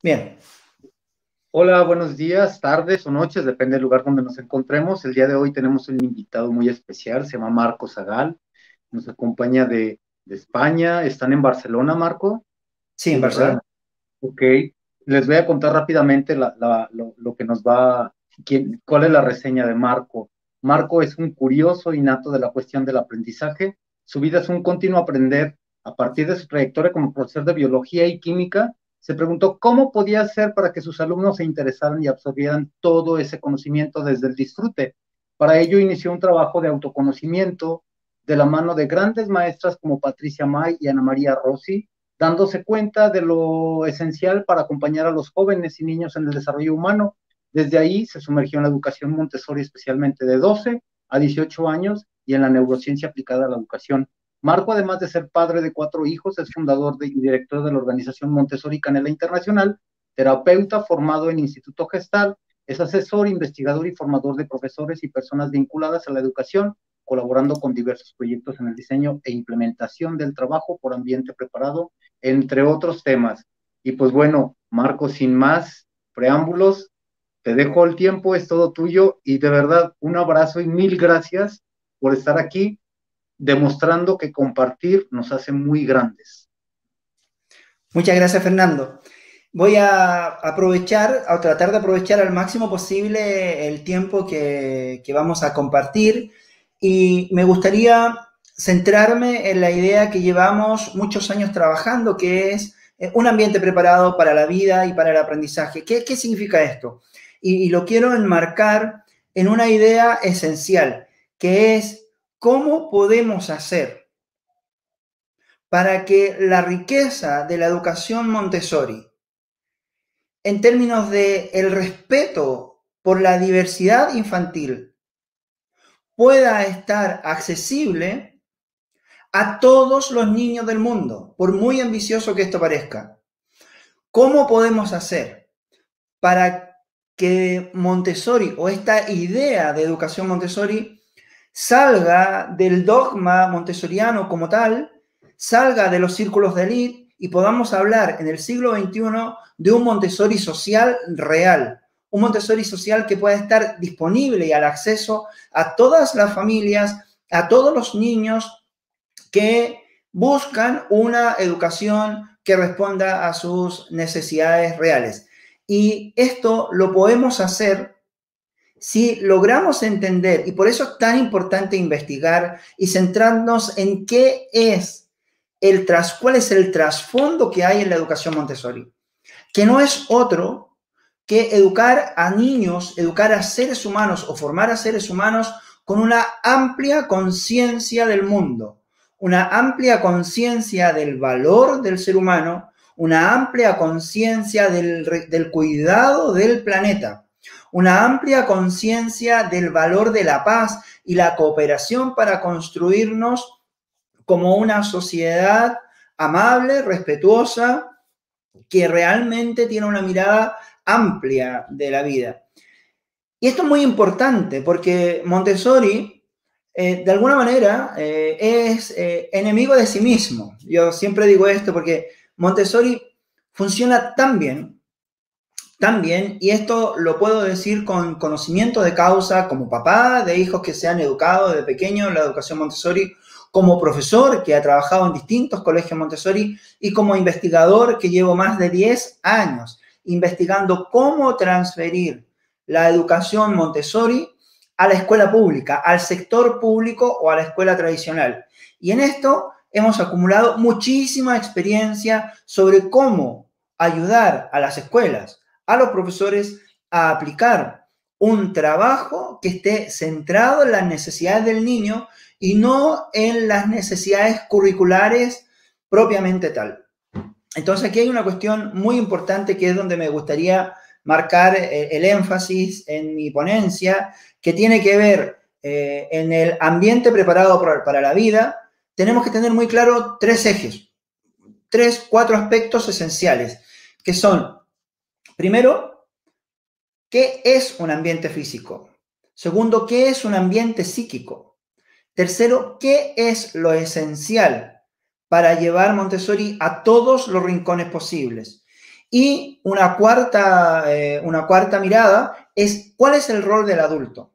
Bien, Hola, buenos días, tardes o noches, depende del lugar donde nos encontremos. El día de hoy tenemos un invitado muy especial, se llama Marco Zagal, nos acompaña de España. ¿Están en Barcelona, Marco? sí, Sí, en ¿verdad? Barcelona. Ok, les voy a contar rápidamente lo que nos va, cuál es la reseña de Marco. Marco es un curioso innato de la cuestión del aprendizaje. Su vida es un continuo aprender. A partir de su trayectoria como profesor de biología y química, se preguntó cómo podía hacer para que sus alumnos se interesaran y absorbieran todo ese conocimiento desde el disfrute. Para ello inició un trabajo de autoconocimiento de la mano de grandes maestras como Patricia May y Ana María Rossi, dándose cuenta de lo esencial para acompañar a los jóvenes y niños en el desarrollo humano. Desde ahí se sumergió en la educación Montessori, especialmente de 12 a 18 años, y en la neurociencia aplicada a la educación. Marco, además de ser padre de 4 hijos, es fundador y director de la organización Montessori Canela Internacional, terapeuta formado en Instituto Gestal, es asesor, investigador y formador de profesores y personas vinculadas a la educación, colaborando con diversos proyectos en el diseño e implementación del trabajo por ambiente preparado, entre otros temas. Y pues bueno, Marco, sin más preámbulos, te dejo el tiempo, es todo tuyo y de verdad un abrazo y mil gracias por estar aquí, demostrando que compartir nos hace muy grandes. Muchas gracias, Fernando. Voy a aprovechar, a tratar de aprovechar al máximo posible el tiempo que vamos a compartir y me gustaría centrarme en la idea que llevamos muchos años trabajando, que es un ambiente preparado para la vida y para el aprendizaje. ¿Qué significa esto? Y lo quiero enmarcar en una idea esencial, que es cómo podemos hacer para que la riqueza de la educación Montessori, en términos de el respeto por la diversidad infantil, pueda estar accesible a todos los niños del mundo, por muy ambicioso que esto parezca. ¿Cómo podemos hacer para que Montessori o esta idea de educación Montessori salga del dogma montessoriano como tal, salga de los círculos de élite y podamos hablar en el siglo XXI de un Montessori social real, un Montessori social que pueda estar disponible y al acceso a todas las familias, a todos los niños que buscan una educación que responda a sus necesidades reales. Y esto lo podemos hacer si logramos entender, y por eso es tan importante investigar y centrarnos en qué es cuál es el trasfondo que hay en la educación Montessori, que no es otro que educar a niños, educar a seres humanos o formar a seres humanos con una amplia conciencia del mundo, una amplia conciencia del valor del ser humano, una amplia conciencia del cuidado del planeta, una amplia conciencia del valor de la paz y la cooperación para construirnos como una sociedad amable, respetuosa, que realmente tiene una mirada amplia de la vida. Y esto es muy importante porque Montessori, de alguna manera, es enemigo de sí mismo. Yo siempre digo esto porque Montessori funciona tan bien, y esto lo puedo decir con conocimiento de causa, como papá de hijos que se han educado desde pequeño en la educación Montessori, como profesor que ha trabajado en distintos colegios Montessori y como investigador que llevo más de 10 años investigando cómo transferir la educación Montessori a la escuela pública, al sector público o a la escuela tradicional. Y en esto hemos acumulado muchísima experiencia sobre cómo ayudar a las escuelas, a los profesores a aplicar un trabajo que esté centrado en las necesidades del niño y no en las necesidades curriculares propiamente tal. Entonces aquí hay una cuestión muy importante que es donde me gustaría marcar el énfasis en mi ponencia, que tiene que ver en el ambiente preparado para la vida. Tenemos que tener muy claro tres ejes, cuatro aspectos esenciales, que son, primero, ¿qué es un ambiente físico? Segundo, ¿qué es un ambiente psíquico? Tercero, ¿qué es lo esencial para llevar Montessori a todos los rincones posibles? Y una cuarta mirada es ¿cuál es el rol del adulto?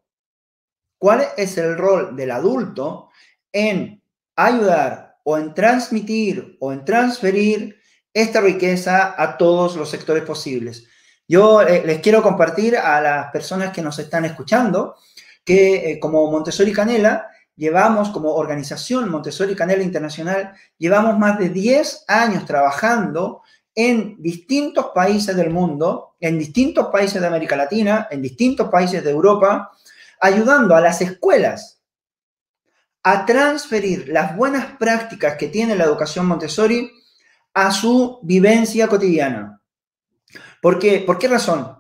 ¿Cuál es el rol del adulto en ayudar o en transmitir o en transferir esta riqueza a todos los sectores posibles? Yo les quiero compartir a las personas que nos están escuchando que como Montessori Canela llevamos, como organización Montessori Canela Internacional, llevamos más de 10 años trabajando en distintos países del mundo, en distintos países de América Latina, en distintos países de Europa, ayudando a las escuelas a transferir las buenas prácticas que tiene la educación Montessori a su vivencia cotidiana. ¿Por qué razón?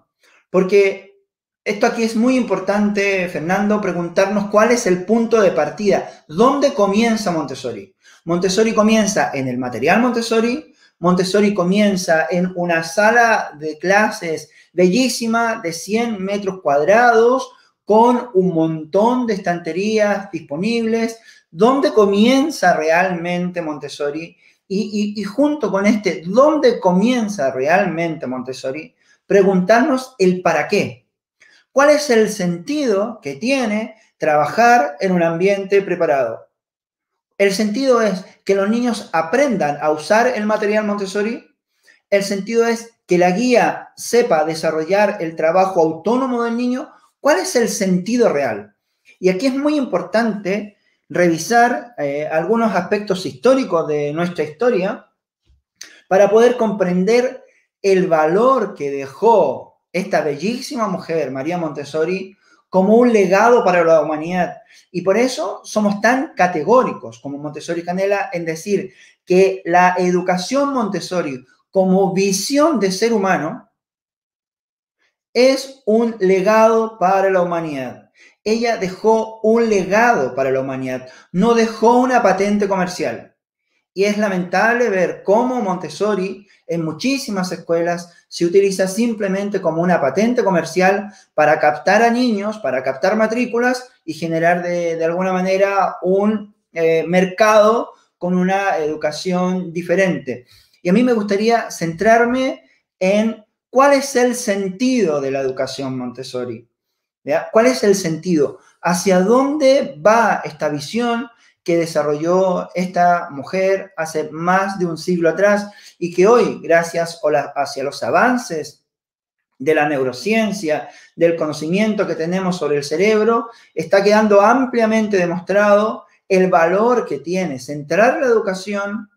Porque esto aquí es muy importante, Fernando, preguntarnos cuál es el punto de partida. ¿Dónde comienza Montessori? Montessori comienza en el material Montessori. Montessori comienza en una sala de clases bellísima de 100 metros cuadrados con un montón de estanterías disponibles. ¿Dónde comienza realmente Montessori? Y junto con ¿dónde comienza realmente Montessori? Preguntarnos el para qué. ¿Cuál es el sentido que tiene trabajar en un ambiente preparado? El sentido es que los niños aprendan a usar el material Montessori. El sentido es que la guía sepa desarrollar el trabajo autónomo del niño. ¿Cuál es el sentido real? Y aquí es muy importante revisar algunos aspectos históricos de nuestra historia para poder comprender el valor que dejó esta bellísima mujer, María Montessori, como un legado para la humanidad. Y por eso somos tan categóricos como Montessori Canela en decir que la educación Montessori como visión de ser humano es un legado para la humanidad. Ella dejó un legado para la humanidad, no dejó una patente comercial. Y es lamentable ver cómo Montessori en muchísimas escuelas se utiliza simplemente como una patente comercial para captar a niños, para captar matrículas y generar de alguna manera un mercado con una educación diferente. Y a mí me gustaría centrarme en cuál es el sentido de la educación Montessori. ¿Ya? ¿Cuál es el sentido? ¿Hacia dónde va esta visión que desarrolló esta mujer hace más de un siglo atrás y que hoy, gracias hacia los avances de la neurociencia, del conocimiento que tenemos sobre el cerebro, está quedando ampliamente demostrado el valor que tiene centrar la educación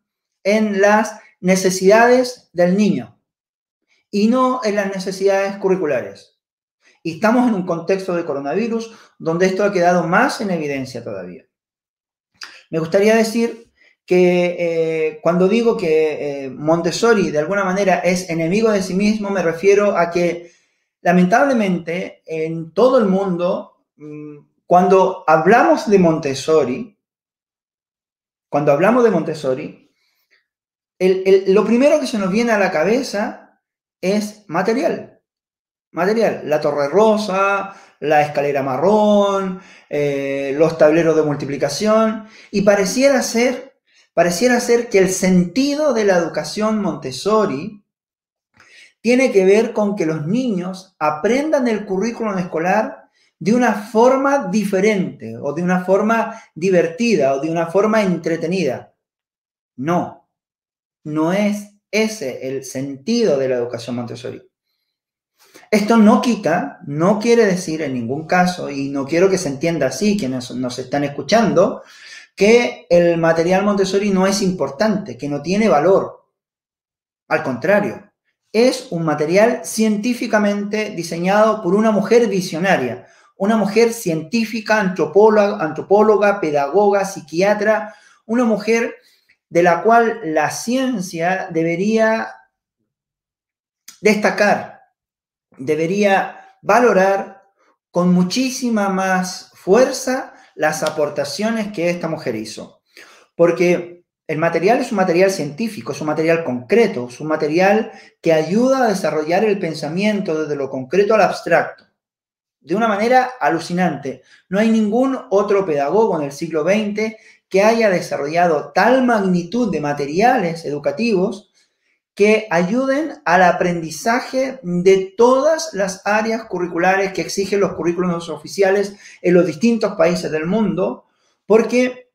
en las necesidades del niño y no en las necesidades curriculares? Y estamos en un contexto de coronavirus donde esto ha quedado más en evidencia todavía. Me gustaría decir que cuando digo que Montessori de alguna manera es enemigo de sí mismo, me refiero a que lamentablemente en todo el mundo, cuando hablamos de Montessori, lo primero que se nos viene a la cabeza es material. La torre rosa, la escalera marrón, los tableros de multiplicación, y pareciera ser que el sentido de la educación Montessori tiene que ver con que los niños aprendan el currículum escolar de una forma diferente, o de una forma divertida, o de una forma entretenida. No es ese el sentido de la educación Montessori. Esto no quiere decir en ningún caso, y no quiero que se entienda así, quienes nos están escuchando, que el material Montessori no es importante, que no tiene valor. Al contrario, es un material científicamente diseñado por una mujer visionaria, una mujer científica, antropóloga, pedagoga, psiquiatra, una mujer de la cual la ciencia debería destacar, debería valorar con muchísima más fuerza las aportaciones que esta mujer hizo. Porque el material es un material científico, es un material concreto, es un material que ayuda a desarrollar el pensamiento desde lo concreto al abstracto, de una manera alucinante. No hay ningún otro pedagogo en el siglo XX que haya desarrollado tal magnitud de materiales educativos que ayuden al aprendizaje de todas las áreas curriculares que exigen los currículos oficiales en los distintos países del mundo, porque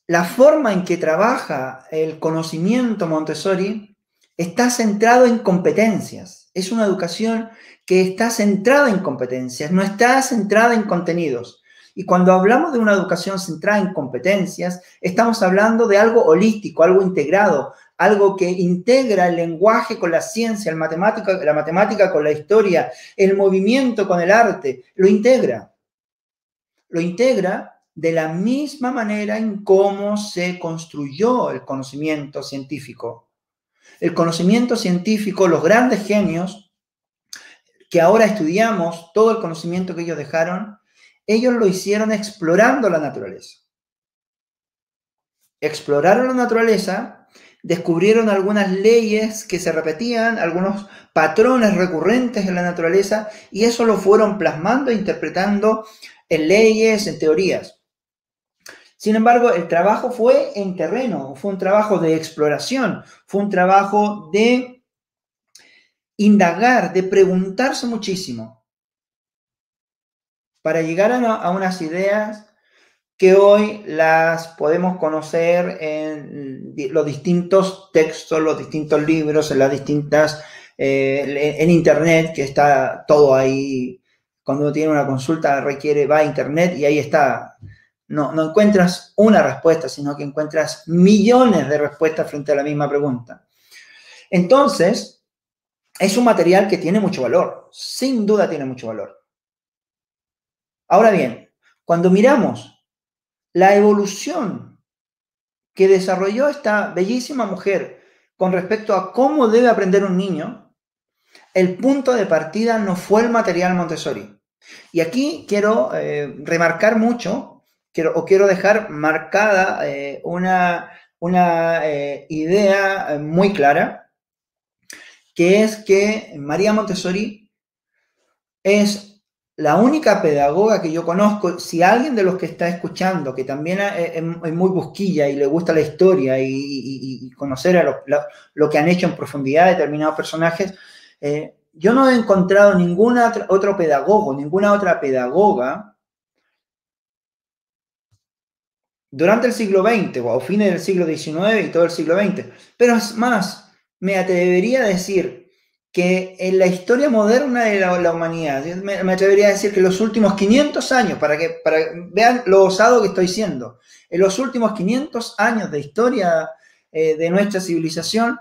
la forma en que trabaja el conocimiento Montessori está centrado en competencias. Es una educación que está centrada en competencias, no está centrada en contenidos. Y cuando hablamos de una educación centrada en competencias, estamos hablando de algo holístico, algo integrado, algo que integra el lenguaje con la ciencia, la matemática con la historia, el movimiento con el arte, lo integra. Lo integra de la misma manera en cómo se construyó el conocimiento científico. El conocimiento científico, los grandes genios, que ahora estudiamos todo el conocimiento que ellos dejaron, ellos lo hicieron explorando la naturaleza. Exploraron la naturaleza, descubrieron algunas leyes que se repetían, algunos patrones recurrentes en la naturaleza, y eso lo fueron plasmando e interpretando en leyes, en teorías. Sin embargo, el trabajo fue en terreno, fue un trabajo de exploración, fue un trabajo de indagar, de preguntarse muchísimo, para llegar a unas ideas que hoy las podemos conocer en los distintos textos, los distintos libros, en las distintas, en internet, que está todo ahí. Cuando uno tiene una consulta va a internet y ahí está. No encuentras una respuesta, sino que encuentras millones de respuestas frente a la misma pregunta. Entonces, es un material que tiene mucho valor, sin duda tiene mucho valor. Ahora bien, cuando miramos la evolución que desarrolló esta bellísima mujer con respecto a cómo debe aprender un niño, el punto de partida no fue el material Montessori. Y aquí quiero remarcar mucho, quiero dejar marcada una idea muy clara, que es que María Montessori es la única pedagoga que yo conozco. Si alguien de los que está escuchando, que también es muy busquilla y le gusta la historia y conocer a lo que han hecho en profundidad determinados personajes, yo no he encontrado ningún otro pedagogo, ninguna otra pedagoga durante el siglo XX o a fines del siglo XIX y todo el siglo XX. Pero es más, me atrevería a decir que en la historia moderna de la humanidad, me atrevería a decir que en los últimos 500 años, para que vean lo osado que estoy siendo, en los últimos 500 años de historia de nuestra civilización,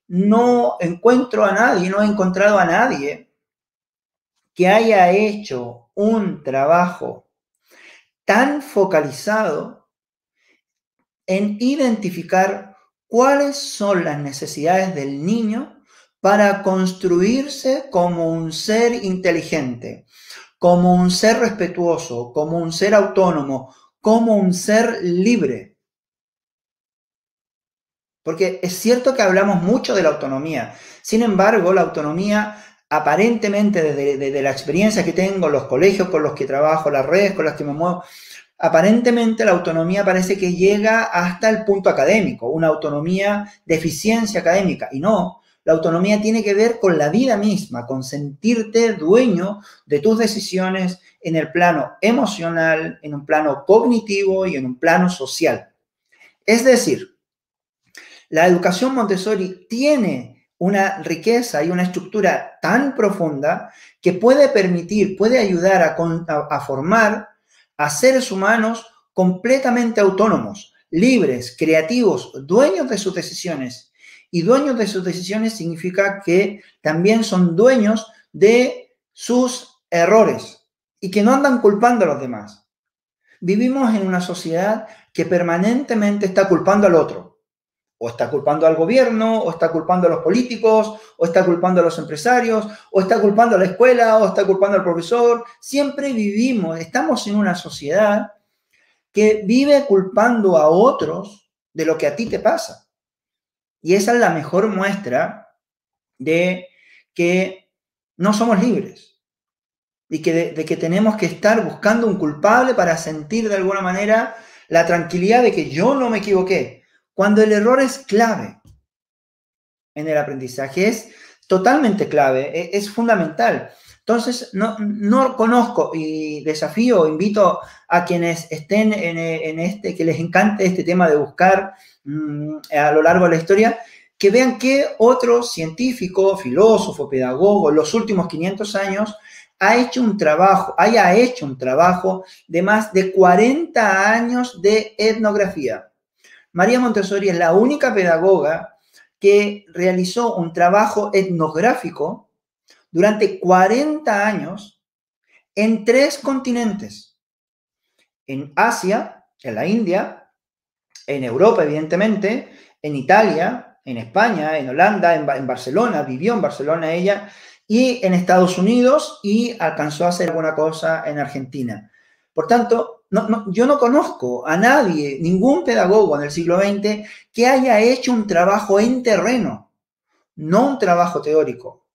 no encuentro a nadie, no he encontrado a nadie que haya hecho un trabajo tan focalizado en identificar cuáles son las necesidades del niño para construirse como un ser inteligente, como un ser respetuoso, como un ser autónomo, como un ser libre. Porque es cierto que hablamos mucho de la autonomía. Sin embargo, la autonomía, aparentemente desde la experiencia que tengo, los colegios con los que trabajo, las redes con las que me muevo, aparentemente la autonomía parece que llega hasta el punto académico, una autonomía de eficiencia académica. Y no, la autonomía tiene que ver con la vida misma, con sentirte dueño de tus decisiones en el plano emocional, en un plano cognitivo y en un plano social. Es decir, la educación Montessori tiene una riqueza y una estructura tan profunda que puede ayudar a formar a seres humanos completamente autónomos, libres, creativos, dueños de sus decisiones. Y dueños de sus decisiones significa que también son dueños de sus errores y que no andan culpando a los demás. Vivimos en una sociedad que permanentemente está culpando al otro. O está culpando al gobierno, o está culpando a los políticos, o está culpando a los empresarios, o está culpando a la escuela, o está culpando al profesor. Siempre estamos en una sociedad que vive culpando a otros de lo que a ti te pasa. Y esa es la mejor muestra de que no somos libres y de que tenemos que estar buscando un culpable para sentir de alguna manera la tranquilidad de que yo no me equivoqué, cuando el error es clave. en el aprendizaje. Es totalmente clave, es fundamental. Entonces, no conozco y desafío, invito a quienes estén en este, que les encante este tema de buscar a lo largo de la historia, que vean qué otro científico, filósofo, pedagogo, en los últimos 500 años, haya hecho un trabajo de más de 40 años de etnografía. María Montessori es la única pedagoga que realizó un trabajo etnográfico durante 40 años en 3 continentes. En Asia, en la India, en Europa, evidentemente, en Italia, en España, en Holanda, en Barcelona, vivió en Barcelona ella, y en Estados Unidos, y alcanzó a hacer alguna cosa en Argentina. Por tanto, yo no conozco a nadie, ningún pedagogo en el siglo XX que haya hecho un trabajo en terreno, no un trabajo teórico,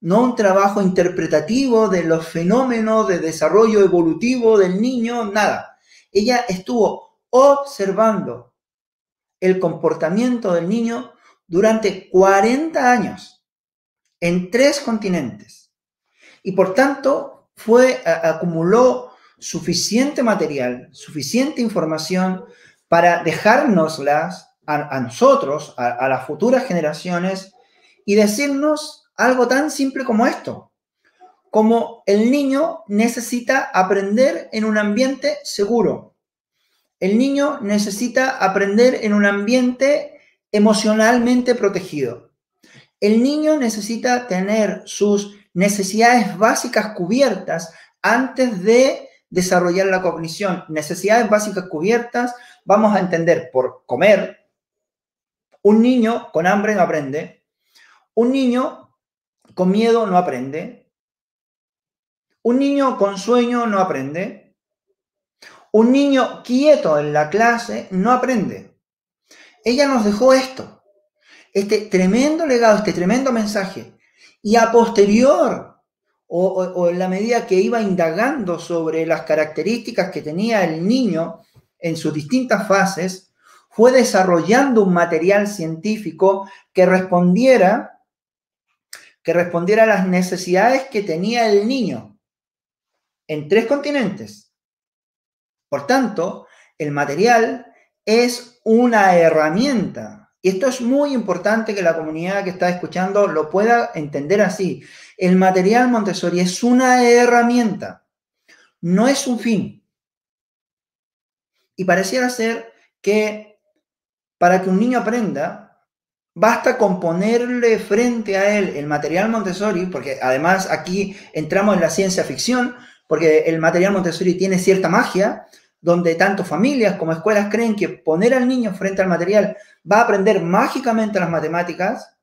no un trabajo interpretativo de los fenómenos de desarrollo evolutivo del niño, nada. Ella estuvo observando el comportamiento del niño durante 40 años en 3 continentes. Y por tanto, acumuló suficiente material, suficiente información para dejárnoslas a nosotros, a las futuras generaciones, y decirnos algo tan simple como esto, como el niño necesita aprender en un ambiente seguro. El niño necesita aprender en un ambiente emocionalmente protegido. El niño necesita tener sus necesidades básicas cubiertas antes de desarrollar la cognición. Necesidades básicas cubiertas, vamos a entender por comer. Un niño con hambre no aprende. Un niño con miedo no aprende. Un niño con sueño no aprende. Un niño quieto en la clase no aprende. Ella nos dejó esto, este tremendo legado, este tremendo mensaje. Y a posterior, o en la medida que iba indagando sobre las características que tenía el niño en sus distintas fases, fue desarrollando un material científico que respondiera a las necesidades que tenía el niño en 3 continentes. Por tanto, el material es una herramienta. Y esto es muy importante que la comunidad que está escuchando lo pueda entender así. El material Montessori es una herramienta, no es un fin. Y pareciera ser que para que un niño aprenda, basta con ponerle frente a él el material Montessori, porque además aquí entramos en la ciencia ficción, porque el material Montessori tiene cierta magia, donde tanto familias como escuelas creen que poner al niño frente al material va a aprender mágicamente las matemáticas,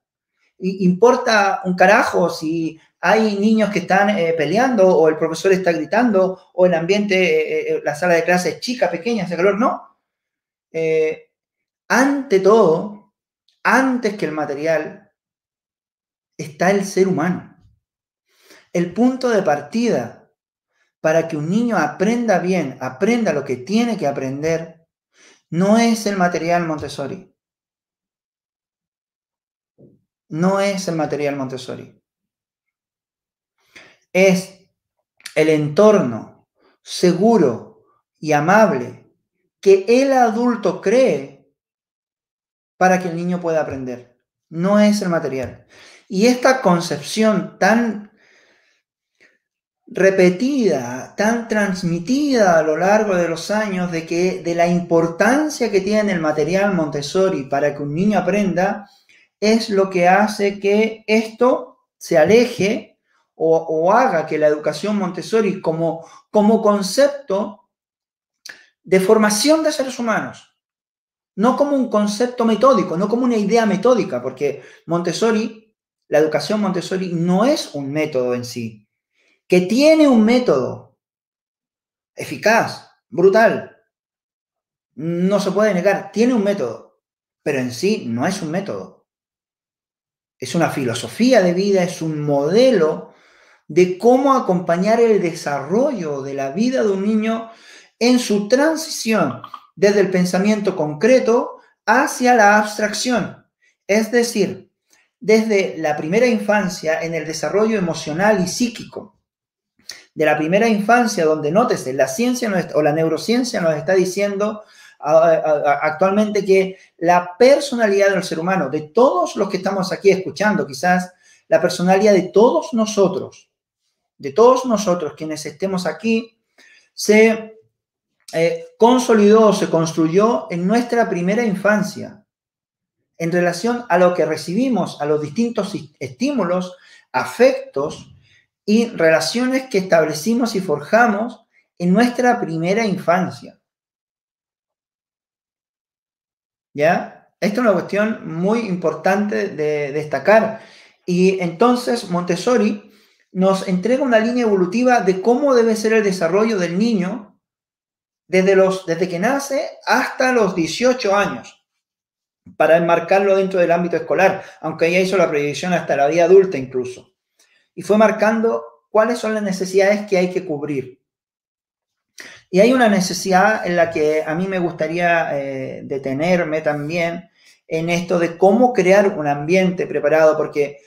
y importa un carajo si hay niños que están peleando, o el profesor está gritando, o el ambiente, la sala de clase es chica, pequeña, hace calor, no. Ante todo, antes que el material, está el ser humano. El punto de partida para que un niño aprenda bien, aprenda lo que tiene que aprender, no es el material Montessori. No es el material Montessori. Es el entorno seguro y amable que el adulto cree para que el niño pueda aprender. No es el material. Y esta concepción tan repetida, tan transmitida a lo largo de los años de la importancia que tiene el material Montessori para que un niño aprenda, es lo que hace que esto se aleje o haga que la educación Montessori como concepto de formación de seres humanos, no como un concepto metódico, no como una idea metódica, porque Montessori, la educación Montessori no es un método en sí, que tiene un método eficaz, brutal, no se puede negar, tiene un método, pero en sí no es un método. Es una filosofía de vida, es un modelo de cómo acompañar el desarrollo de la vida de un niño en su transición desde el pensamiento concreto hacia la abstracción. Es decir, desde la primera infancia en el desarrollo emocional y psíquico. De la primera infancia, donde nótese, la ciencia o la neurociencia nos está diciendo actualmente que la personalidad del ser humano, de todos los que estamos aquí escuchando, quizás la personalidad de todos nosotros quienes estemos aquí, se consolidó, se construyó en nuestra primera infancia, en relación a lo que recibimos, a los distintos estímulos, afectos y relaciones que establecimos y forjamos en nuestra primera infancia. ¿Ya? Esta es una cuestión muy importante de destacar. Y entonces Montessori nos entrega una línea evolutiva de cómo debe ser el desarrollo del niño desde que nace hasta los 18 años, para enmarcarlo dentro del ámbito escolar, aunque ella hizo la proyección hasta la vida adulta incluso. Y fue marcando cuáles son las necesidades que hay que cubrir. Y hay una necesidad en la que a mí me gustaría detenerme también, en esto de cómo crear un ambiente preparado, porque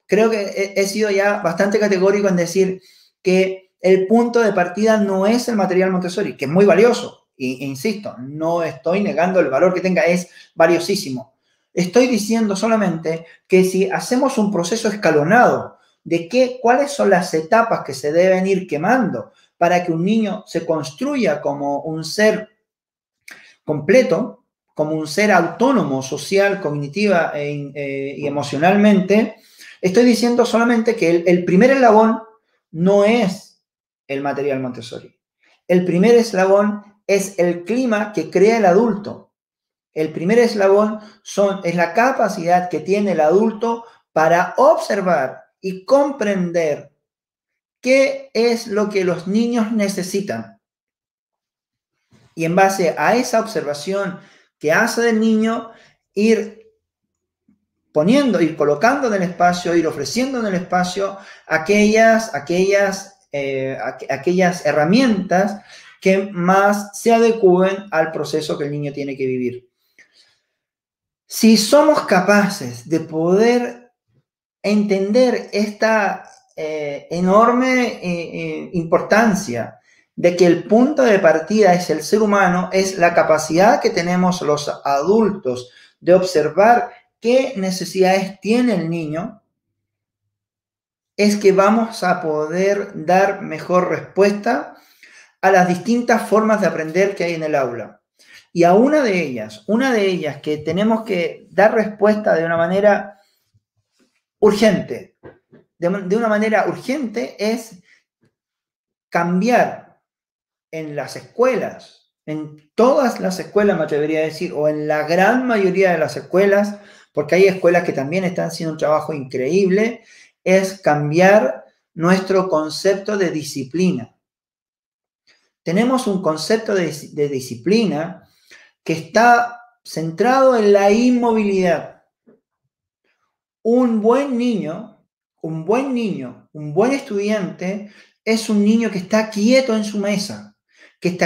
creo que he sido ya bastante categórico en decir que el punto de partida no es el material Montessori, que es muy valioso, e insisto, no estoy negando el valor que tenga, es valiosísimo. Estoy diciendo solamente que si hacemos un proceso escalonado de cuáles son las etapas que se deben ir quemando para que un niño se construya como un ser completo, como un ser autónomo, social, cognitiva y emocionalmente, estoy diciendo solamente que el primer eslabón no es el material Montessori. El primer eslabón es el clima que crea el adulto. El primer eslabón es la capacidad que tiene el adulto para observar y comprender qué es lo que los niños necesitan. Y en base a esa observación que hace del niño, ir colocando en el espacio, ir ofreciendo en el espacio aquellas herramientas que más se adecúen al proceso que el niño tiene que vivir. Si somos capaces de poder entender esta enorme importancia de que el punto de partida es el ser humano, es la capacidad que tenemos los adultos de observar qué necesidades tiene el niño, es que vamos a poder dar mejor respuesta a las distintas formas de aprender que hay en el aula. Y a una de ellas que tenemos que dar respuesta de una manera urgente, es cambiar en las escuelas, en todas las escuelas me atrevería a decir, o en la gran mayoría de las escuelas, porque hay escuelas que también están haciendo un trabajo increíble, es cambiar nuestro concepto de disciplina. Tenemos un concepto de disciplina que está centrado en la inmovilidad. Un buen estudiante es un niño que está quieto en su mesa, y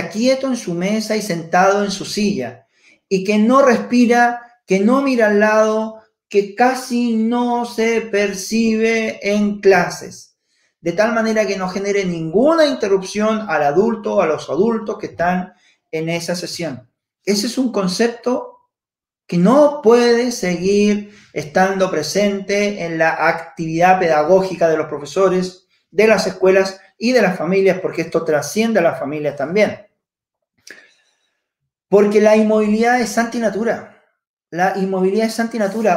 sentado en su silla, y que no respira, que no mira al lado, que casi no se percibe en clases, de tal manera que no genere ninguna interrupción al adulto o a los adultos que están en esa sesión. Ese es un concepto que no puede seguir estando presente en la actividad pedagógica de los profesores, de las escuelas y de las familias, porque esto trasciende a las familias también. Porque la inmovilidad es antinatura.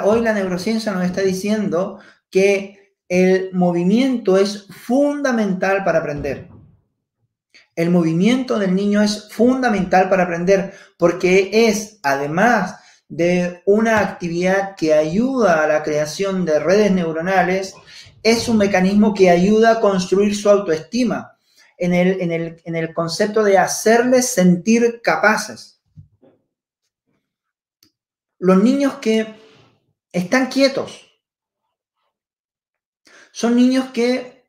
Hoy la neurociencia nos está diciendo que el movimiento es fundamental para aprender. El movimiento del niño es fundamental para aprender porque es, además de una actividad que ayuda a la creación de redes neuronales, es un mecanismo que ayuda a construir su autoestima en el concepto de hacerles sentir capaces. Los niños que están quietos son niños que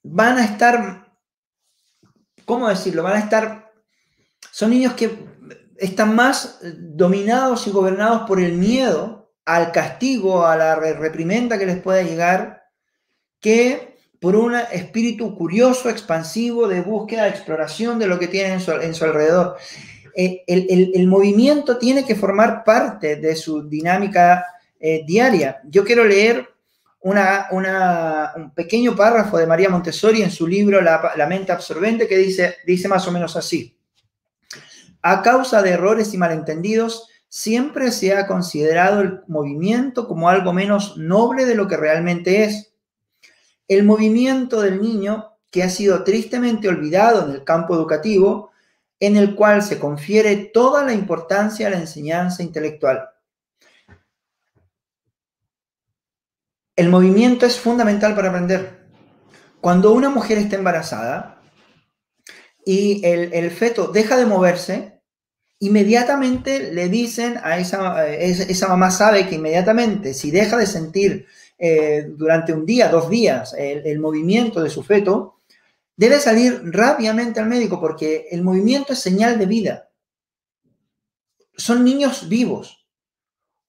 van a estar, ¿cómo decirlo? Son niños que están más dominados y gobernados por el miedo al castigo, a la reprimenda que les pueda llegar, que por un espíritu curioso, expansivo, de búsqueda, de exploración de lo que tienen en su alrededor. El movimiento tiene que formar parte de su dinámica diaria. Yo quiero leer un pequeño párrafo de María Montessori en su libro La mente absorbente, que dice más o menos así: a causa de errores y malentendidos, siempre se ha considerado el movimiento como algo menos noble de lo que realmente es. El movimiento del niño, que ha sido tristemente olvidado en el campo educativo, en el cual se confiere toda la importancia a la enseñanza intelectual. El movimiento es fundamental para aprender. Cuando una mujer está embarazada y el feto deja de moverse, inmediatamente le dicen a esa mamá, sabe que inmediatamente, si deja de sentir durante un día, 2 días, el movimiento de su feto, debe salir rápidamente al médico, porque el movimiento es señal de vida. Son niños vivos.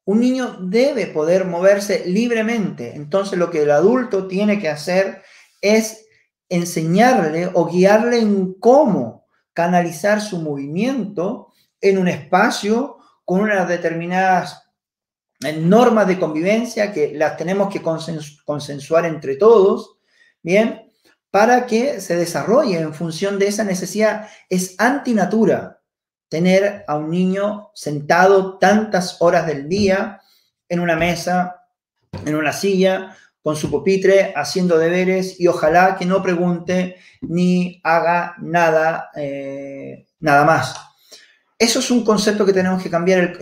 Un niño debe poder moverse libremente. Entonces, lo que el adulto tiene que hacer es enseñarle o guiarle en cómo canalizar su movimiento en un espacio con unas determinadas normas de convivencia que las tenemos que consensuar entre todos, ¿bien? Para que se desarrolle en función de esa necesidad. Es antinatura tener a un niño sentado tantas horas del día en una mesa, en una silla, con su pupitre, haciendo deberes, y ojalá que no pregunte ni haga nada, nada más. Eso es un concepto que tenemos que cambiar.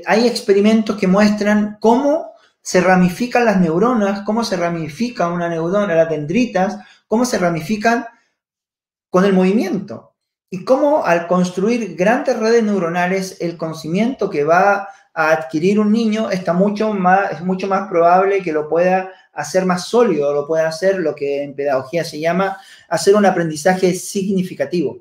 Hay experimentos que muestran cómo se ramifican las neuronas, cómo se ramifica una neurona, las dendritas, cómo se ramifican con el movimiento. Y cómo al construir grandes redes neuronales, el conocimiento que va a adquirir un niño es mucho más probable que lo pueda hacer más sólido, lo pueda hacer lo que en pedagogía se llama hacer un aprendizaje significativo.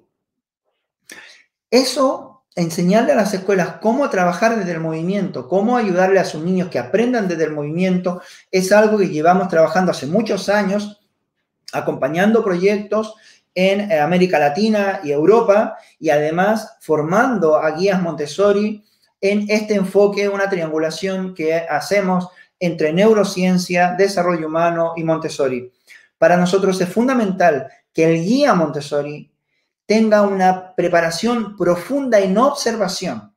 Eso, enseñarle a las escuelas cómo trabajar desde el movimiento, cómo ayudarle a sus niños que aprendan desde el movimiento, es algo que llevamos trabajando hace muchos años, acompañando proyectos en América Latina y Europa, y además formando a guías Montessori en este enfoque, una triangulación que hacemos entre neurociencia, desarrollo humano y Montessori. Para nosotros es fundamental que el guía Montessori tenga una preparación profunda en observación.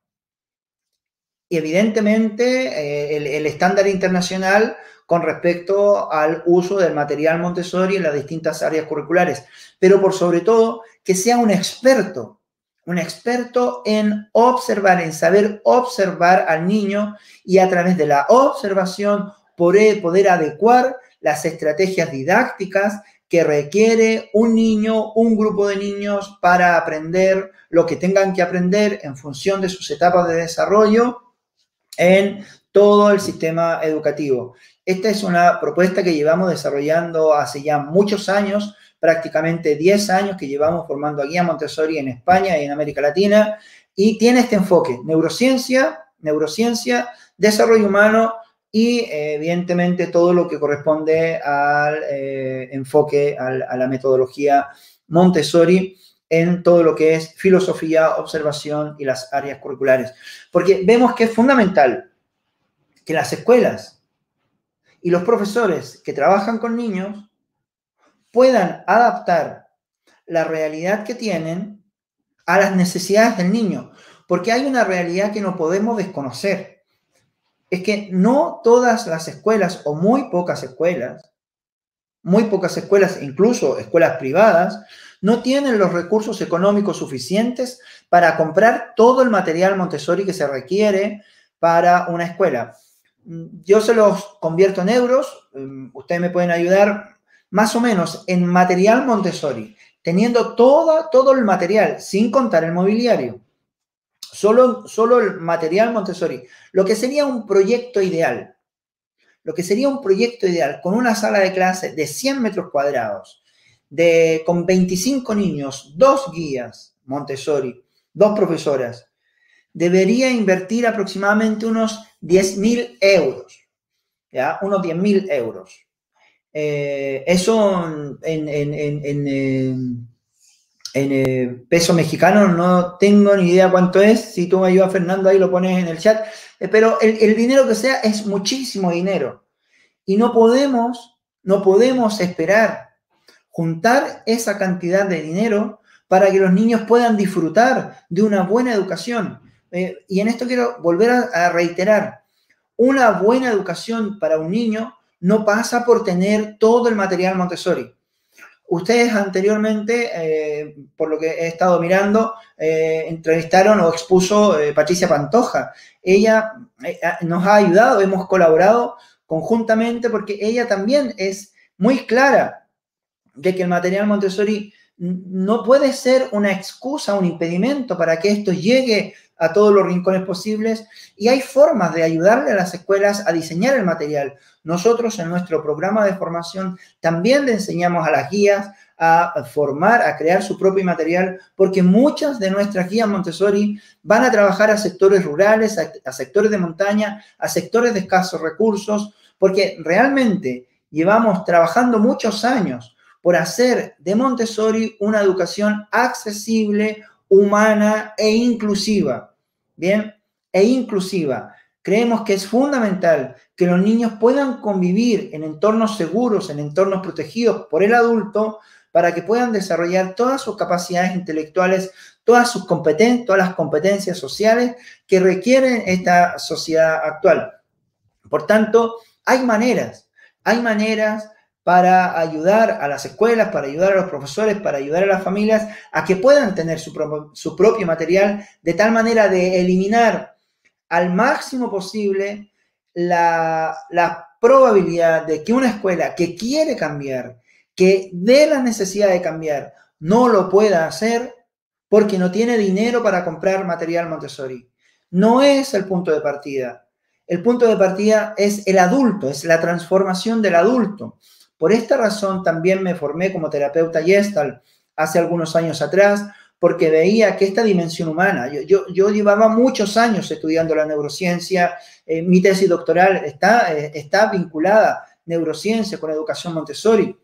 Y evidentemente el estándar internacional con respecto al uso del material Montessori en las distintas áreas curriculares, pero por sobre todo que sea un experto en observar, en saber observar al niño, y a través de la observación poder adecuar las estrategias didácticas que requiere un niño, un grupo de niños, para aprender lo que tengan que aprender en función de sus etapas de desarrollo en todo el sistema educativo. Esta es una propuesta que llevamos desarrollando hace ya muchos años, prácticamente 10 años que llevamos formando a guía Montessori en España y en América Latina, y tiene este enfoque: neurociencia, desarrollo humano y evidentemente todo lo que corresponde al enfoque, a la metodología Montessori en todo lo que es filosofía, observación y las áreas curriculares. Porque vemos que es fundamental que las escuelas y los profesores que trabajan con niños puedan adaptar la realidad que tienen a las necesidades del niño, porque hay una realidad que no podemos desconocer. Es que no todas las escuelas, o muy pocas escuelas, incluso escuelas privadas, no tienen los recursos económicos suficientes para comprar todo el material Montessori que se requiere para una escuela. Yo se los convierto en euros, ustedes me pueden ayudar más o menos en material Montessori, teniendo todo el material, sin contar el mobiliario, solo el material Montessori, lo que sería un proyecto ideal. Con una sala de clase de 100 metros cuadrados, con 25 niños, 2 guías Montessori, 2 profesoras, debería invertir aproximadamente unos 10.000 euros, ¿ya? Unos 10.000 euros. Eso en peso mexicano no tengo ni idea cuánto es. Si tú me ayudas, Fernando, ahí lo pones en el chat. Pero el dinero que sea es muchísimo dinero. Y no podemos esperar juntar esa cantidad de dinero para que los niños puedan disfrutar de una buena educación. Y en esto quiero volver a reiterar, una buena educación para un niño no pasa por tener todo el material Montessori. Ustedes anteriormente, por lo que he estado mirando, entrevistaron o expuso Patricia Pantoja. Ella nos ha ayudado, hemos colaborado conjuntamente porque ella también es muy clara de que el material Montessori no puede ser una excusa, un impedimento para que esto llegue a todos los rincones posibles, y hay formas de ayudarle a las escuelas a diseñar el material. Nosotros en nuestro programa de formación también le enseñamos a las guías a formar, a crear su propio material, porque muchas de nuestras guías Montessori van a trabajar a sectores rurales, a sectores de montaña, a sectores de escasos recursos, porque realmente llevamos trabajando muchos años por hacer de Montessori una educación accesible, humana e inclusiva. Bien, e inclusiva. Creemos que es fundamental que los niños puedan convivir en entornos seguros, en entornos protegidos por el adulto, para que puedan desarrollar todas sus capacidades intelectuales, todas las competencias sociales que requieren esta sociedad actual. Por tanto, hay maneras para ayudar a las escuelas, para ayudar a los profesores, para ayudar a las familias a que puedan tener su propio material, de tal manera de eliminar al máximo posible la probabilidad de que una escuela que quiere cambiar, que ve la necesidad de cambiar, no lo pueda hacer porque no tiene dinero para comprar material Montessori. No es el punto de partida. El punto de partida es el adulto, es la transformación del adulto. Por esta razón también me formé como terapeuta Gestalt hace algunos años atrás, porque veía que esta dimensión humana, yo llevaba muchos años estudiando la neurociencia, mi tesis doctoral está vinculada neurociencia con educación Montessori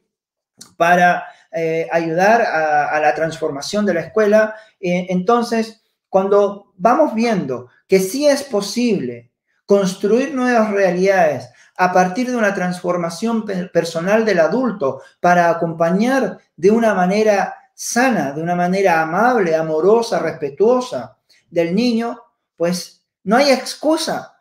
para ayudar a la transformación de la escuela. Entonces, cuando vamos viendo que sí es posible construir nuevas realidades a partir de una transformación personal del adulto para acompañar de una manera sana, de una manera amable, amorosa, respetuosa del niño, pues no hay excusa.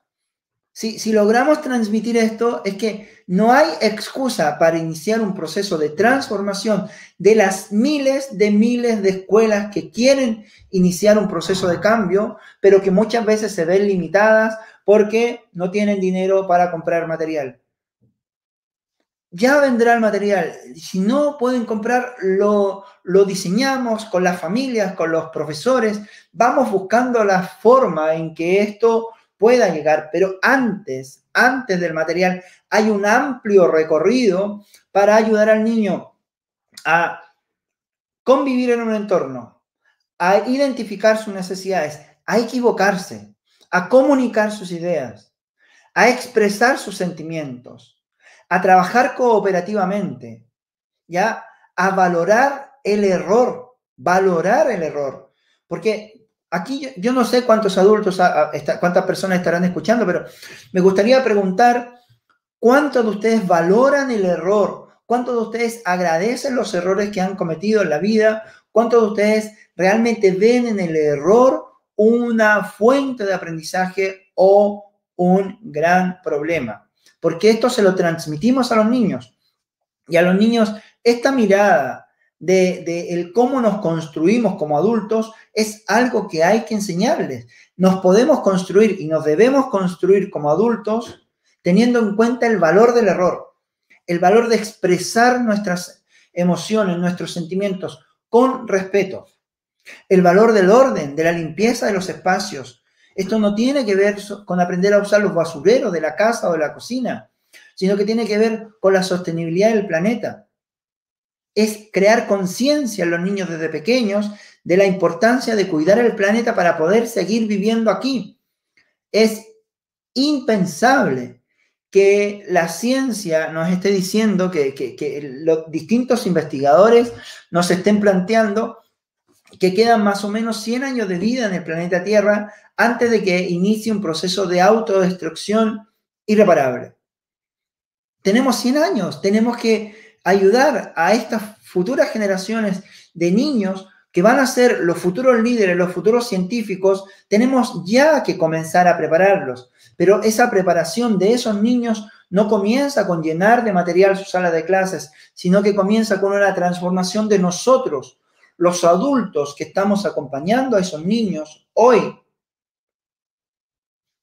Si logramos transmitir esto, es que no hay excusa para iniciar un proceso de transformación de las miles de escuelas que quieren iniciar un proceso de cambio, pero que muchas veces se ven limitadas porque no tienen dinero para comprar material. Ya vendrá el material. Si no pueden comprar, lo diseñamos con las familias, con los profesores. Vamos buscando la forma en que esto pueda llegar. Pero antes del material, hay un amplio recorrido para ayudar al niño a convivir en un entorno, a identificar sus necesidades, a equivocarse, a comunicar sus ideas, a expresar sus sentimientos, a trabajar cooperativamente, ¿ya? A valorar el error, porque aquí yo no sé cuántos adultos, cuántas personas estarán escuchando, pero me gustaría preguntar, ¿cuántos de ustedes valoran el error? ¿Cuántos de ustedes agradecen los errores que han cometido en la vida? ¿Cuántos de ustedes realmente ven en el error una fuente de aprendizaje o un gran problema? Porque esto se lo transmitimos a los niños. Y a los niños esta mirada de el cómo nos construimos como adultos es algo que hay que enseñarles. Nos podemos construir y nos debemos construir como adultos teniendo en cuenta el valor del error, el valor de expresar nuestras emociones, nuestros sentimientos con respeto, el valor del orden, de la limpieza de los espacios. Esto no tiene que ver con aprender a usar los basureros de la casa o de la cocina, sino que tiene que ver con la sostenibilidad del planeta. Es crear conciencia en los niños desde pequeños de la importancia de cuidar el planeta para poder seguir viviendo aquí. Es impensable que la ciencia nos esté diciendo, que los distintos investigadores nos estén planteando que quedan más o menos 100 años de vida en el planeta Tierra antes de que inicie un proceso de autodestrucción irreparable. Tenemos 100 años, tenemos que ayudar a estas futuras generaciones de niños que van a ser los futuros líderes, los futuros científicos. Tenemos ya que comenzar a prepararlos, pero esa preparación de esos niños no comienza con llenar de material su sala de clases, sino que comienza con una transformación de nosotros, los adultos que estamos acompañando a esos niños hoy.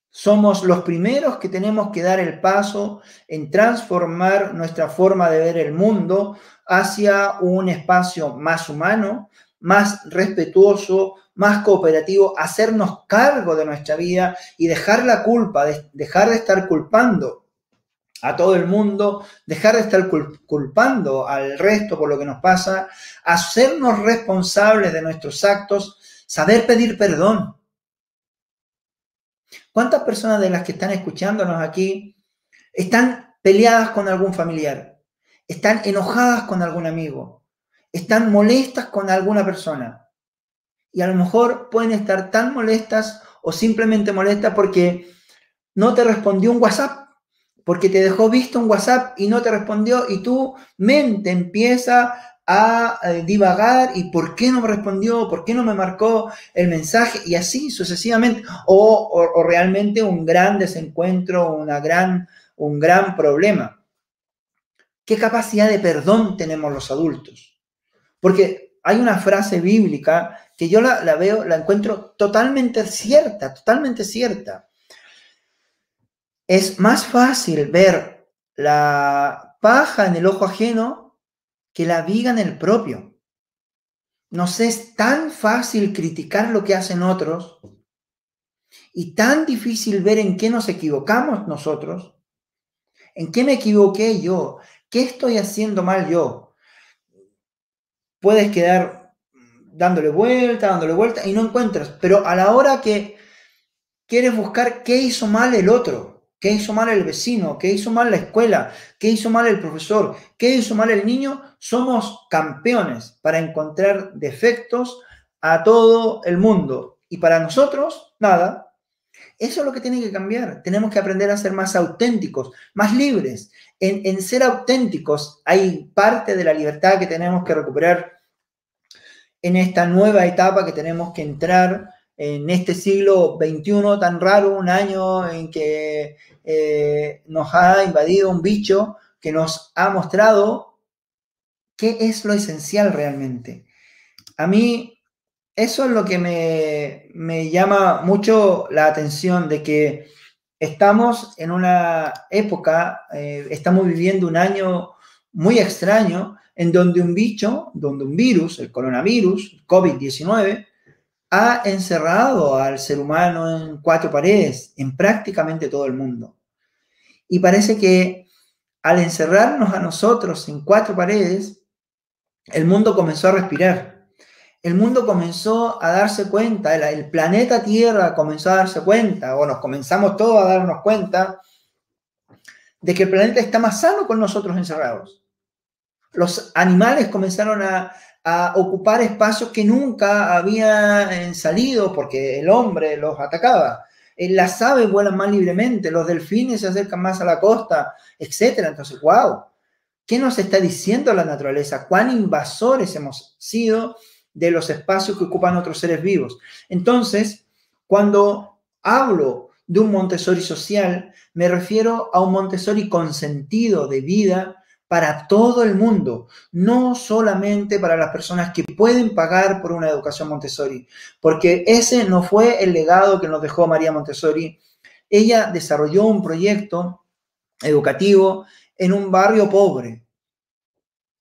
Somos los primeros que tenemos que dar el paso en transformar nuestra forma de ver el mundo hacia un espacio más humano, más respetuoso, más cooperativo, hacernos cargo de nuestra vida y dejar la culpa, dejar de estar culpando a todo el mundo, dejar de estar culpando al resto por lo que nos pasa, hacernos responsables de nuestros actos, saber pedir perdón. ¿Cuántas personas de las que están escuchándonos aquí están peleadas con algún familiar? ¿Están enojadas con algún amigo? ¿Están molestas con alguna persona? Y a lo mejor pueden estar tan molestas o simplemente molestas porque no te respondió un WhatsApp, porque te dejó visto un WhatsApp y no te respondió y tu mente empieza a divagar y ¿por qué no me respondió? ¿Por qué no me marcó el mensaje? Y así sucesivamente. O realmente un gran desencuentro, un gran problema. ¿Qué capacidad de perdón tenemos los adultos? Porque hay una frase bíblica que yo la veo, la encuentro totalmente cierta, totalmente cierta. Es más fácil ver la paja en el ojo ajeno que la viga en el propio. Nos es tan fácil criticar lo que hacen otros y tan difícil ver en qué nos equivocamos nosotros, en qué me equivoqué yo, qué estoy haciendo mal yo. Puedes quedar dándole vuelta y no encuentras, pero a la hora que quieres buscar qué hizo mal el otro, qué hizo mal el vecino, qué hizo mal la escuela, qué hizo mal el profesor, qué hizo mal el niño, somos campeones para encontrar defectos a todo el mundo. Y para nosotros, nada. Eso es lo que tiene que cambiar. Tenemos que aprender a ser más auténticos, más libres. En ser auténticos hay parte de la libertad que tenemos que recuperar en esta nueva etapa que tenemos que entrar en este siglo XXI tan raro, un año en que nos ha invadido un bicho que nos ha mostrado qué es lo esencial realmente. A mí eso es lo que me llama mucho la atención, de que estamos en una época, estamos viviendo un año muy extraño, en donde un bicho, donde un virus, el coronavirus, el COVID-19, ha encerrado al ser humano en cuatro paredes, en prácticamente todo el mundo. Y parece que al encerrarnos a nosotros en cuatro paredes, el mundo comenzó a respirar. El mundo comenzó a darse cuenta, el planeta Tierra comenzó a darse cuenta, o nos comenzamos todos a darnos cuenta, de que el planeta está más sano con nosotros encerrados. Los animales comenzaron a ocupar espacios que nunca habían salido porque el hombre los atacaba. Las aves vuelan más libremente, los delfines se acercan más a la costa, etc. Entonces, wow, ¿qué nos está diciendo la naturaleza? ¿Cuán invasores hemos sido de los espacios que ocupan otros seres vivos? Entonces, cuando hablo de un Montessori social, me refiero a un Montessori con sentido de vida para todo el mundo, no solamente para las personas que pueden pagar por una educación Montessori, porque ese no fue el legado que nos dejó María Montessori. Ella desarrolló un proyecto educativo en un barrio pobre,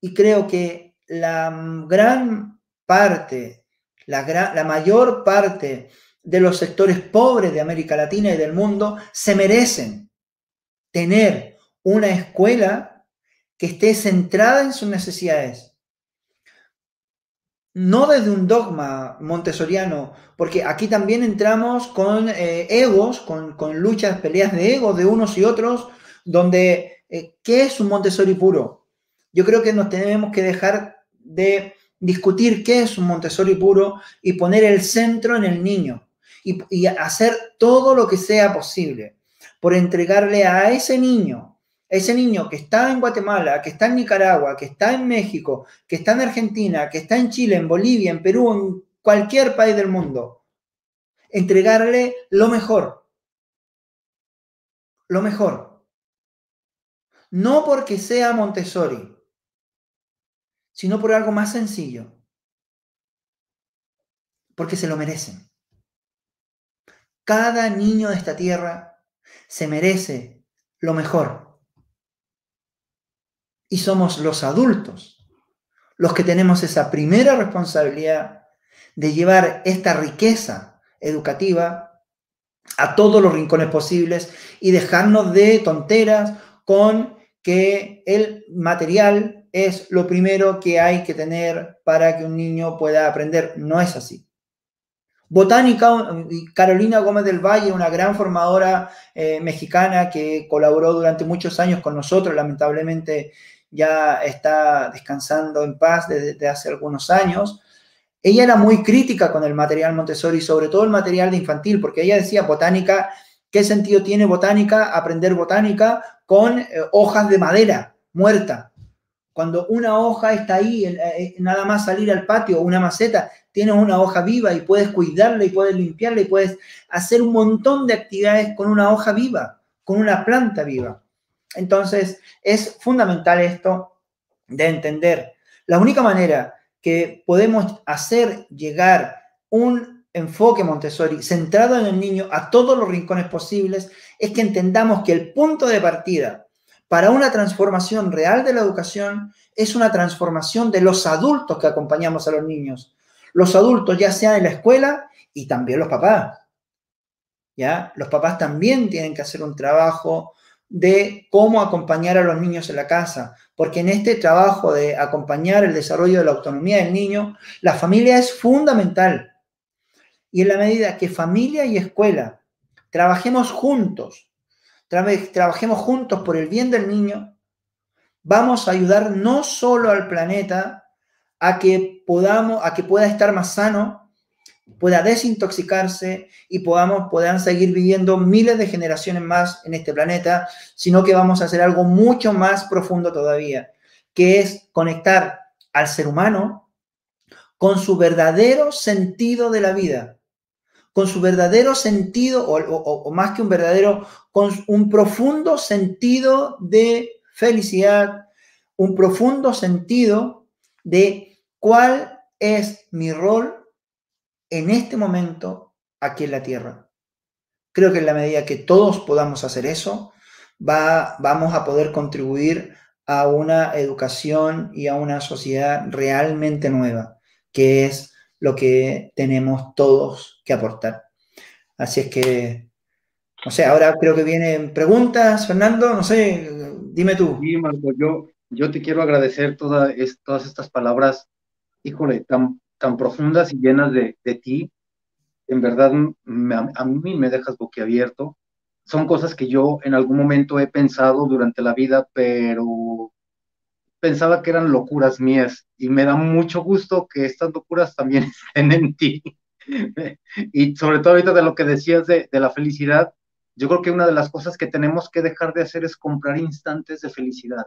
y creo que la gran parte, la mayor parte de los sectores pobres de América Latina y del mundo se merecen tener una escuela que esté centrada en sus necesidades. no desde un dogma montessoriano, porque aquí también entramos con egos, con luchas, peleas de egos de unos y otros, donde, ¿qué es un Montessori puro? Yo creo que nos tenemos que dejar de discutir qué es un Montessori puro y poner el centro en el niño y hacer todo lo que sea posible por entregarle a ese niño que está en Guatemala, que está en Nicaragua, que está en México, que está en Argentina, que está en Chile, en Bolivia, en Perú, en cualquier país del mundo, entregarle lo mejor, lo mejor. No porque sea Montessori, sino por algo más sencillo, porque se lo merecen. Cada niño de esta tierra se merece lo mejor. Y somos los adultos los que tenemos esa primera responsabilidad de llevar esta riqueza educativa a todos los rincones posibles y dejarnos de tonteras con que el material es lo primero que hay que tener para que un niño pueda aprender. No es así. Botánica, Carolina Gómez del Valle, una gran formadora mexicana que colaboró durante muchos años con nosotros, lamentablemente ya está descansando en paz desde hace algunos años. Ella era muy crítica con el material Montessori, sobre todo el material de infantil, porque ella decía botánica, ¿qué sentido tiene botánica? Aprender botánica con hojas de madera muerta. Cuando una hoja está ahí, nada más salir al patio, una maceta, tienes una hoja viva y puedes cuidarla y puedes limpiarla y puedes hacer un montón de actividades con una hoja viva, con una planta viva. Entonces, es fundamental esto de entender. La única manera que podemos hacer llegar un enfoque Montessori centrado en el niño a todos los rincones posibles es que entendamos que el punto de partida para una transformación real de la educación es una transformación de los adultos que acompañamos a los niños. Los adultos, ya sea en la escuela y también los papás. ¿Ya? Los papás también tienen que hacer un trabajo de cómo acompañar a los niños en la casa, porque en este trabajo de acompañar el desarrollo de la autonomía del niño, la familia es fundamental. Y en la medida que familia y escuela trabajemos juntos, trabajemos juntos por el bien del niño, vamos a ayudar no solo al planeta a que pueda estar más sano, pueda desintoxicarse y puedan seguir viviendo miles de generaciones más en este planeta, sino que vamos a hacer algo mucho más profundo todavía, que es conectar al ser humano con su verdadero sentido de la vida, con su verdadero sentido, o más que un verdadero, con un profundo sentido de felicidad, un profundo sentido de cuál es mi rol en este momento aquí en la Tierra. Creo que en la medida que todos podamos hacer eso, vamos a poder contribuir a una educación y a una sociedad realmente nueva, que es lo que tenemos todos que aportar. Así es que, no sé, ahora creo que vienen preguntas, Fernando, no sé, dime tú. Sí, Marco, yo te quiero agradecer todas estas palabras, híjole, tan profundas y llenas de ti. En verdad, a mí me dejas boquiabierto. Son cosas que yo en algún momento he pensado durante la vida, pero pensaba que eran locuras mías y me da mucho gusto que estas locuras también estén en ti. Y sobre todo ahorita de lo que decías de la felicidad, yo creo que una de las cosas que tenemos que dejar de hacer es comprar instantes de felicidad,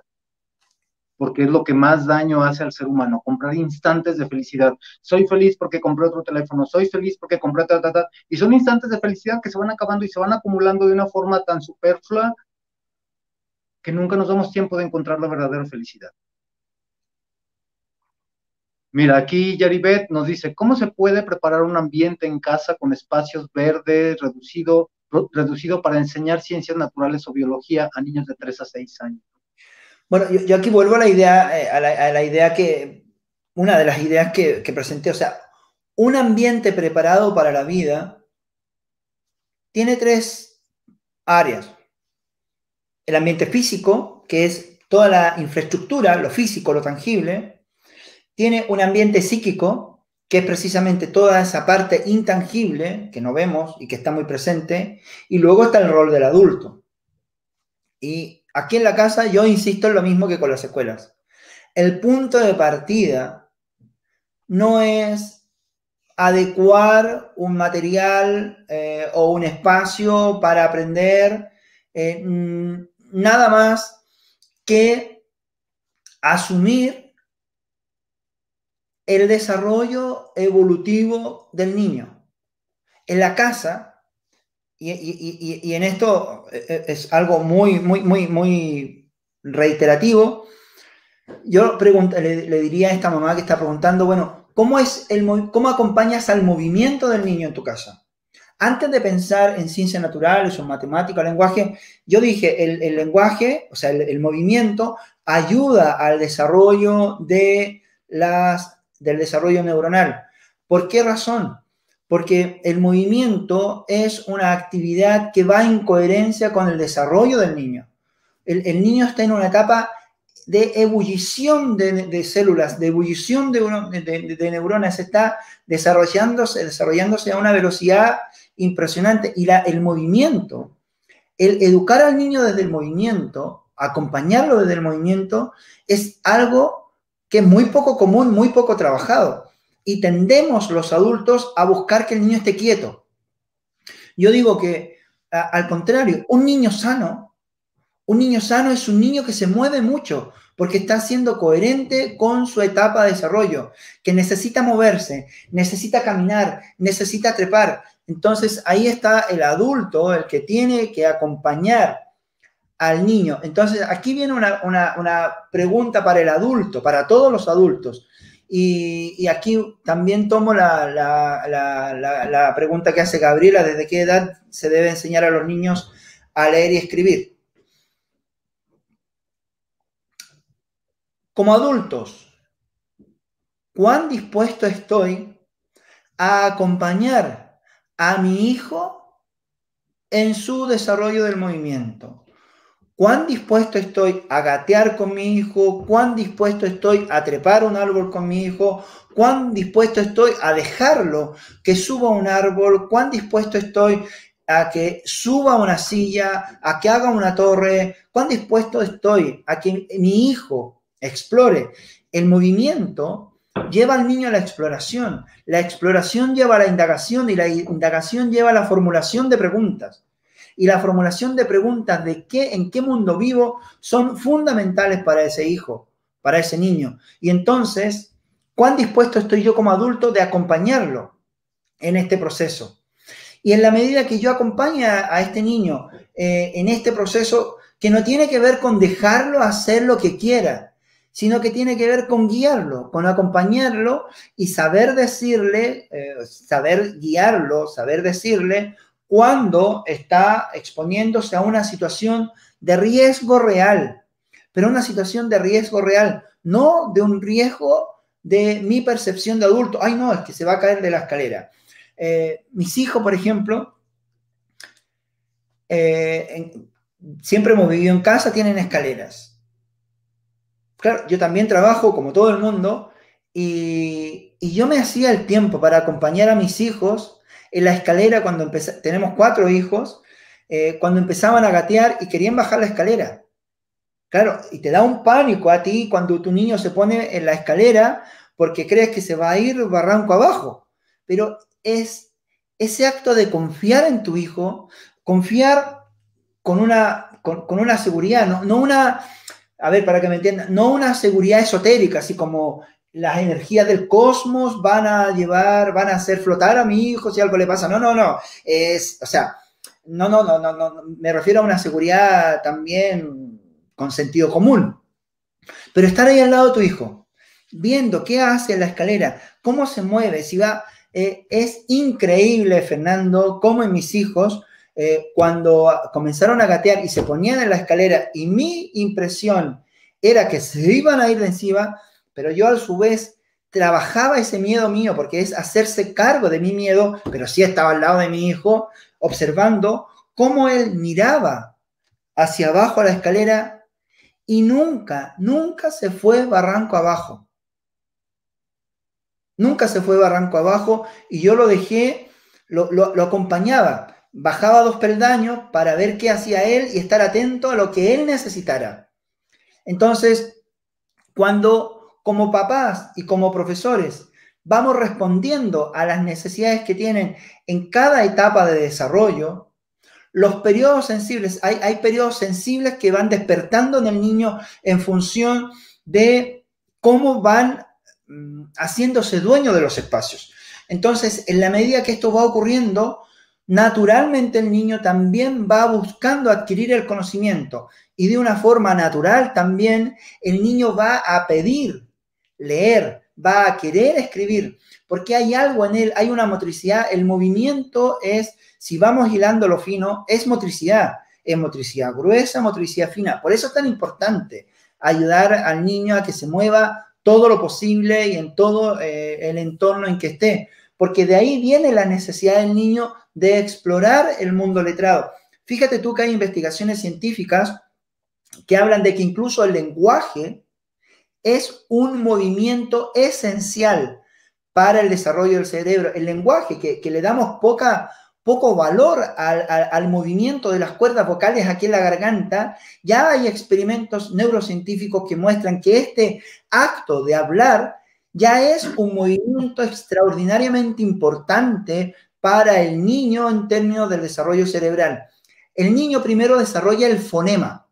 porque es lo que más daño hace al ser humano, comprar instantes de felicidad. Soy feliz porque compré otro teléfono, soy feliz porque compré y son instantes de felicidad que se van acabando y se van acumulando de una forma tan superflua que nunca nos damos tiempo de encontrar la verdadera felicidad. Mira, aquí Yaribet nos dice, ¿cómo se puede preparar un ambiente en casa con espacios verdes, reducido para enseñar ciencias naturales o biología a niños de 3 a 6 años? Bueno, yo aquí vuelvo a la idea, a la idea una de las ideas que presenté, o sea, un ambiente preparado para la vida tiene tres áreas. El ambiente físico, que es toda la infraestructura, lo físico, lo tangible. Tiene un ambiente psíquico, que es precisamente toda esa parte intangible que no vemos y que está muy presente, y luego está el rol del adulto. Y aquí en la casa yo insisto en lo mismo que con las escuelas. El punto de partida no es adecuar un material o un espacio para aprender nada más que asumir el desarrollo evolutivo del niño. En la casa, y en esto es algo muy reiterativo, yo le diría a esta mamá que está preguntando, bueno, ¿cómo acompañas al movimiento del niño en tu casa? Antes de pensar en ciencias naturales o en matemáticas o lenguaje, yo dije, el lenguaje, o sea, el movimiento, ayuda al desarrollo del desarrollo neuronal. ¿Por qué razón? Porque el movimiento es una actividad que va en coherencia con el desarrollo del niño. El niño está en una etapa de ebullición de células, de ebullición de neuronas, está desarrollándose a una velocidad impresionante. Y el movimiento, el educar al niño desde el movimiento, acompañarlo desde el movimiento, es algo que es muy poco común, muy poco trabajado. Y tendemos los adultos a buscar que el niño esté quieto. Yo digo que, al contrario, un niño sano es un niño que se mueve mucho porque está siendo coherente con su etapa de desarrollo, que necesita moverse, necesita caminar, necesita trepar. Entonces ahí está el adulto, el que tiene que acompañar al niño. Entonces aquí viene una pregunta para el adulto, para todos los adultos. Y aquí también tomo la pregunta que hace Gabriela: ¿desde qué edad se debe enseñar a los niños a leer y escribir? Como adultos, ¿cuán dispuesto estoy a acompañar a mi hijo en su desarrollo del movimiento? ¿Cuán dispuesto estoy a gatear con mi hijo? ¿Cuán dispuesto estoy a trepar un árbol con mi hijo? ¿Cuán dispuesto estoy a dejarlo que suba un árbol? ¿Cuán dispuesto estoy a que suba una silla, a que haga una torre? ¿Cuán dispuesto estoy a que mi hijo explore? El movimiento lleva al niño a la exploración lleva a la indagación, y la indagación lleva a la formulación de preguntas. Y la formulación de preguntas de en qué mundo vivo son fundamentales para ese hijo, para ese niño. Y entonces, ¿cuán dispuesto estoy yo como adulto de acompañarlo en este proceso? Y en la medida que yo acompañe a este niño en este proceso, que no tiene que ver con dejarlo hacer lo que quiera, sino que tiene que ver con guiarlo, con acompañarlo y saber decirle, saber guiarlo, saber decirle cuando está exponiéndose a una situación de riesgo real, pero una situación de riesgo real, no de un riesgo de mi percepción de adulto. Ay, no, es que se va a caer de la escalera. Mis hijos, por ejemplo, siempre hemos vivido en casa, tienen escaleras. Claro, yo también trabajo como todo el mundo y yo me hacía el tiempo para acompañar a mis hijos en la escalera cuando tenemos 4 hijos, cuando empezaban a gatear y querían bajar la escalera. Claro, y te da un pánico a ti cuando tu niño se pone en la escalera porque crees que se va a ir barranco abajo. Pero es ese acto de confiar en tu hijo, confiar con una seguridad, no una, a ver, para que me entiendan, no una seguridad esotérica, así como las energías del cosmos van a hacer flotar a mi hijo si algo le pasa. No, o sea, no, me refiero a una seguridad también con sentido común. Pero estar ahí al lado de tu hijo, viendo qué hace en la escalera, cómo se mueve, si va. Es increíble, Fernando, cómo en mis hijos, cuando comenzaron a gatear y se ponían en la escalera, y mi impresión era que se iban a ir de encima, pero yo a su vez trabajaba ese miedo mío, porque es hacerse cargo de mi miedo, pero sí estaba al lado de mi hijo, observando cómo él miraba hacia abajo a la escalera y nunca se fue barranco abajo. nunca se fue barranco abajo y yo lo dejé, lo acompañaba, bajaba 2 peldaños para ver qué hacía él y estar atento a lo que él necesitara. Entonces, cuando como papás y como profesores vamos respondiendo a las necesidades que tienen en cada etapa de desarrollo, los periodos sensibles, hay periodos sensibles que van despertando en el niño en función de cómo van haciéndose dueño de los espacios. Entonces, en la medida que esto va ocurriendo, naturalmente el niño también va buscando adquirir el conocimiento y de una forma natural también el niño va a pedir leer, va a querer escribir, porque hay algo en él, hay una motricidad, el movimiento es, si vamos hilando lo fino, es motricidad gruesa, motricidad fina. Por eso es tan importante ayudar al niño a que se mueva todo lo posible y en todo el entorno en que esté, porque de ahí viene la necesidad del niño de explorar el mundo letrado. Fíjate tú que hay investigaciones científicas que hablan de que incluso el lenguaje es un movimiento esencial para el desarrollo del cerebro. El lenguaje, que le damos poco valor al movimiento de las cuerdas vocales aquí en la garganta, ya hay experimentos neurocientíficos que muestran que este acto de hablar ya es un movimiento extraordinariamente importante para el niño en términos del desarrollo cerebral. El niño primero desarrolla el fonema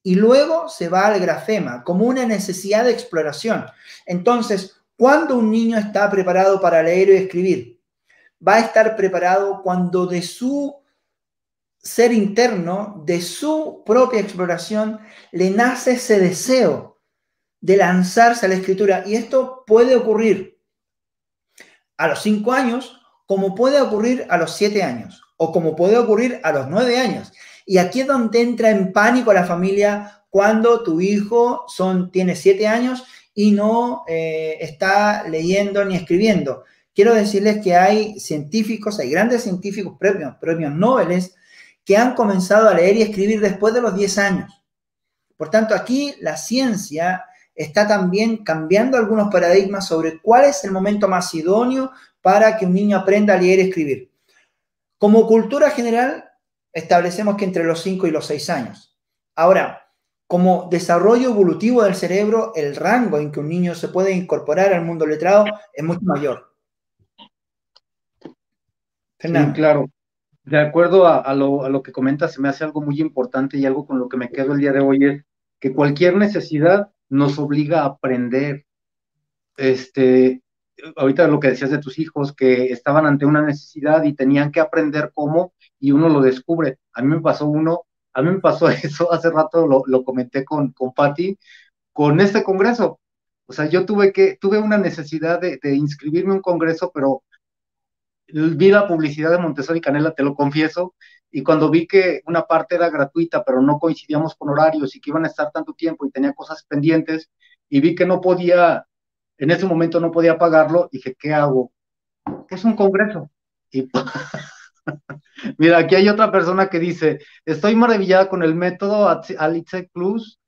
y luego se va al grafema como una necesidad de exploración. Entonces, ¿cuándo un niño está preparado para leer y escribir? Va a estar preparado cuando de su ser interno, de su propia exploración, le nace ese deseo de lanzarse a la escritura. Y esto puede ocurrir a los 5 años, como puede ocurrir a los 7 años, o como puede ocurrir a los 9 años. Y aquí es donde entra en pánico la familia cuando tu hijo tiene 7 años y no está leyendo ni escribiendo. Quiero decirles que hay científicos, hay grandes científicos, premios Nobel, que han comenzado a leer y escribir después de los 10 años. Por tanto, aquí la ciencia está también cambiando algunos paradigmas sobre cuál es el momento más idóneo para que un niño aprenda a leer y escribir. Como cultura general, establecemos que entre los 5 y los 6 años. Ahora, como desarrollo evolutivo del cerebro, el rango en que un niño se puede incorporar al mundo letrado es mucho mayor. Fernando. Sí, claro. De acuerdo a lo que comentas, se me hace algo muy importante y algo con lo que me quedo el día de hoy es que cualquier necesidad nos obliga a aprender. Ahorita lo que decías de tus hijos, que estaban ante una necesidad y tenían que aprender cómo, y uno lo descubre. A mí me pasó eso, hace rato lo comenté con Patti, con este congreso. O sea, yo tuve una necesidad de inscribirme a un congreso, pero vi la publicidad de Montessori Canela, te lo confieso, y cuando vi que una parte era gratuita, pero no coincidíamos con horarios y que iban a estar tanto tiempo y tenía cosas pendientes, y vi que no podía, en ese momento no podía pagarlo, dije, ¿qué hago? Es un congreso. Y mira, aquí hay otra persona que dice, estoy maravillada con el método Alice Plus.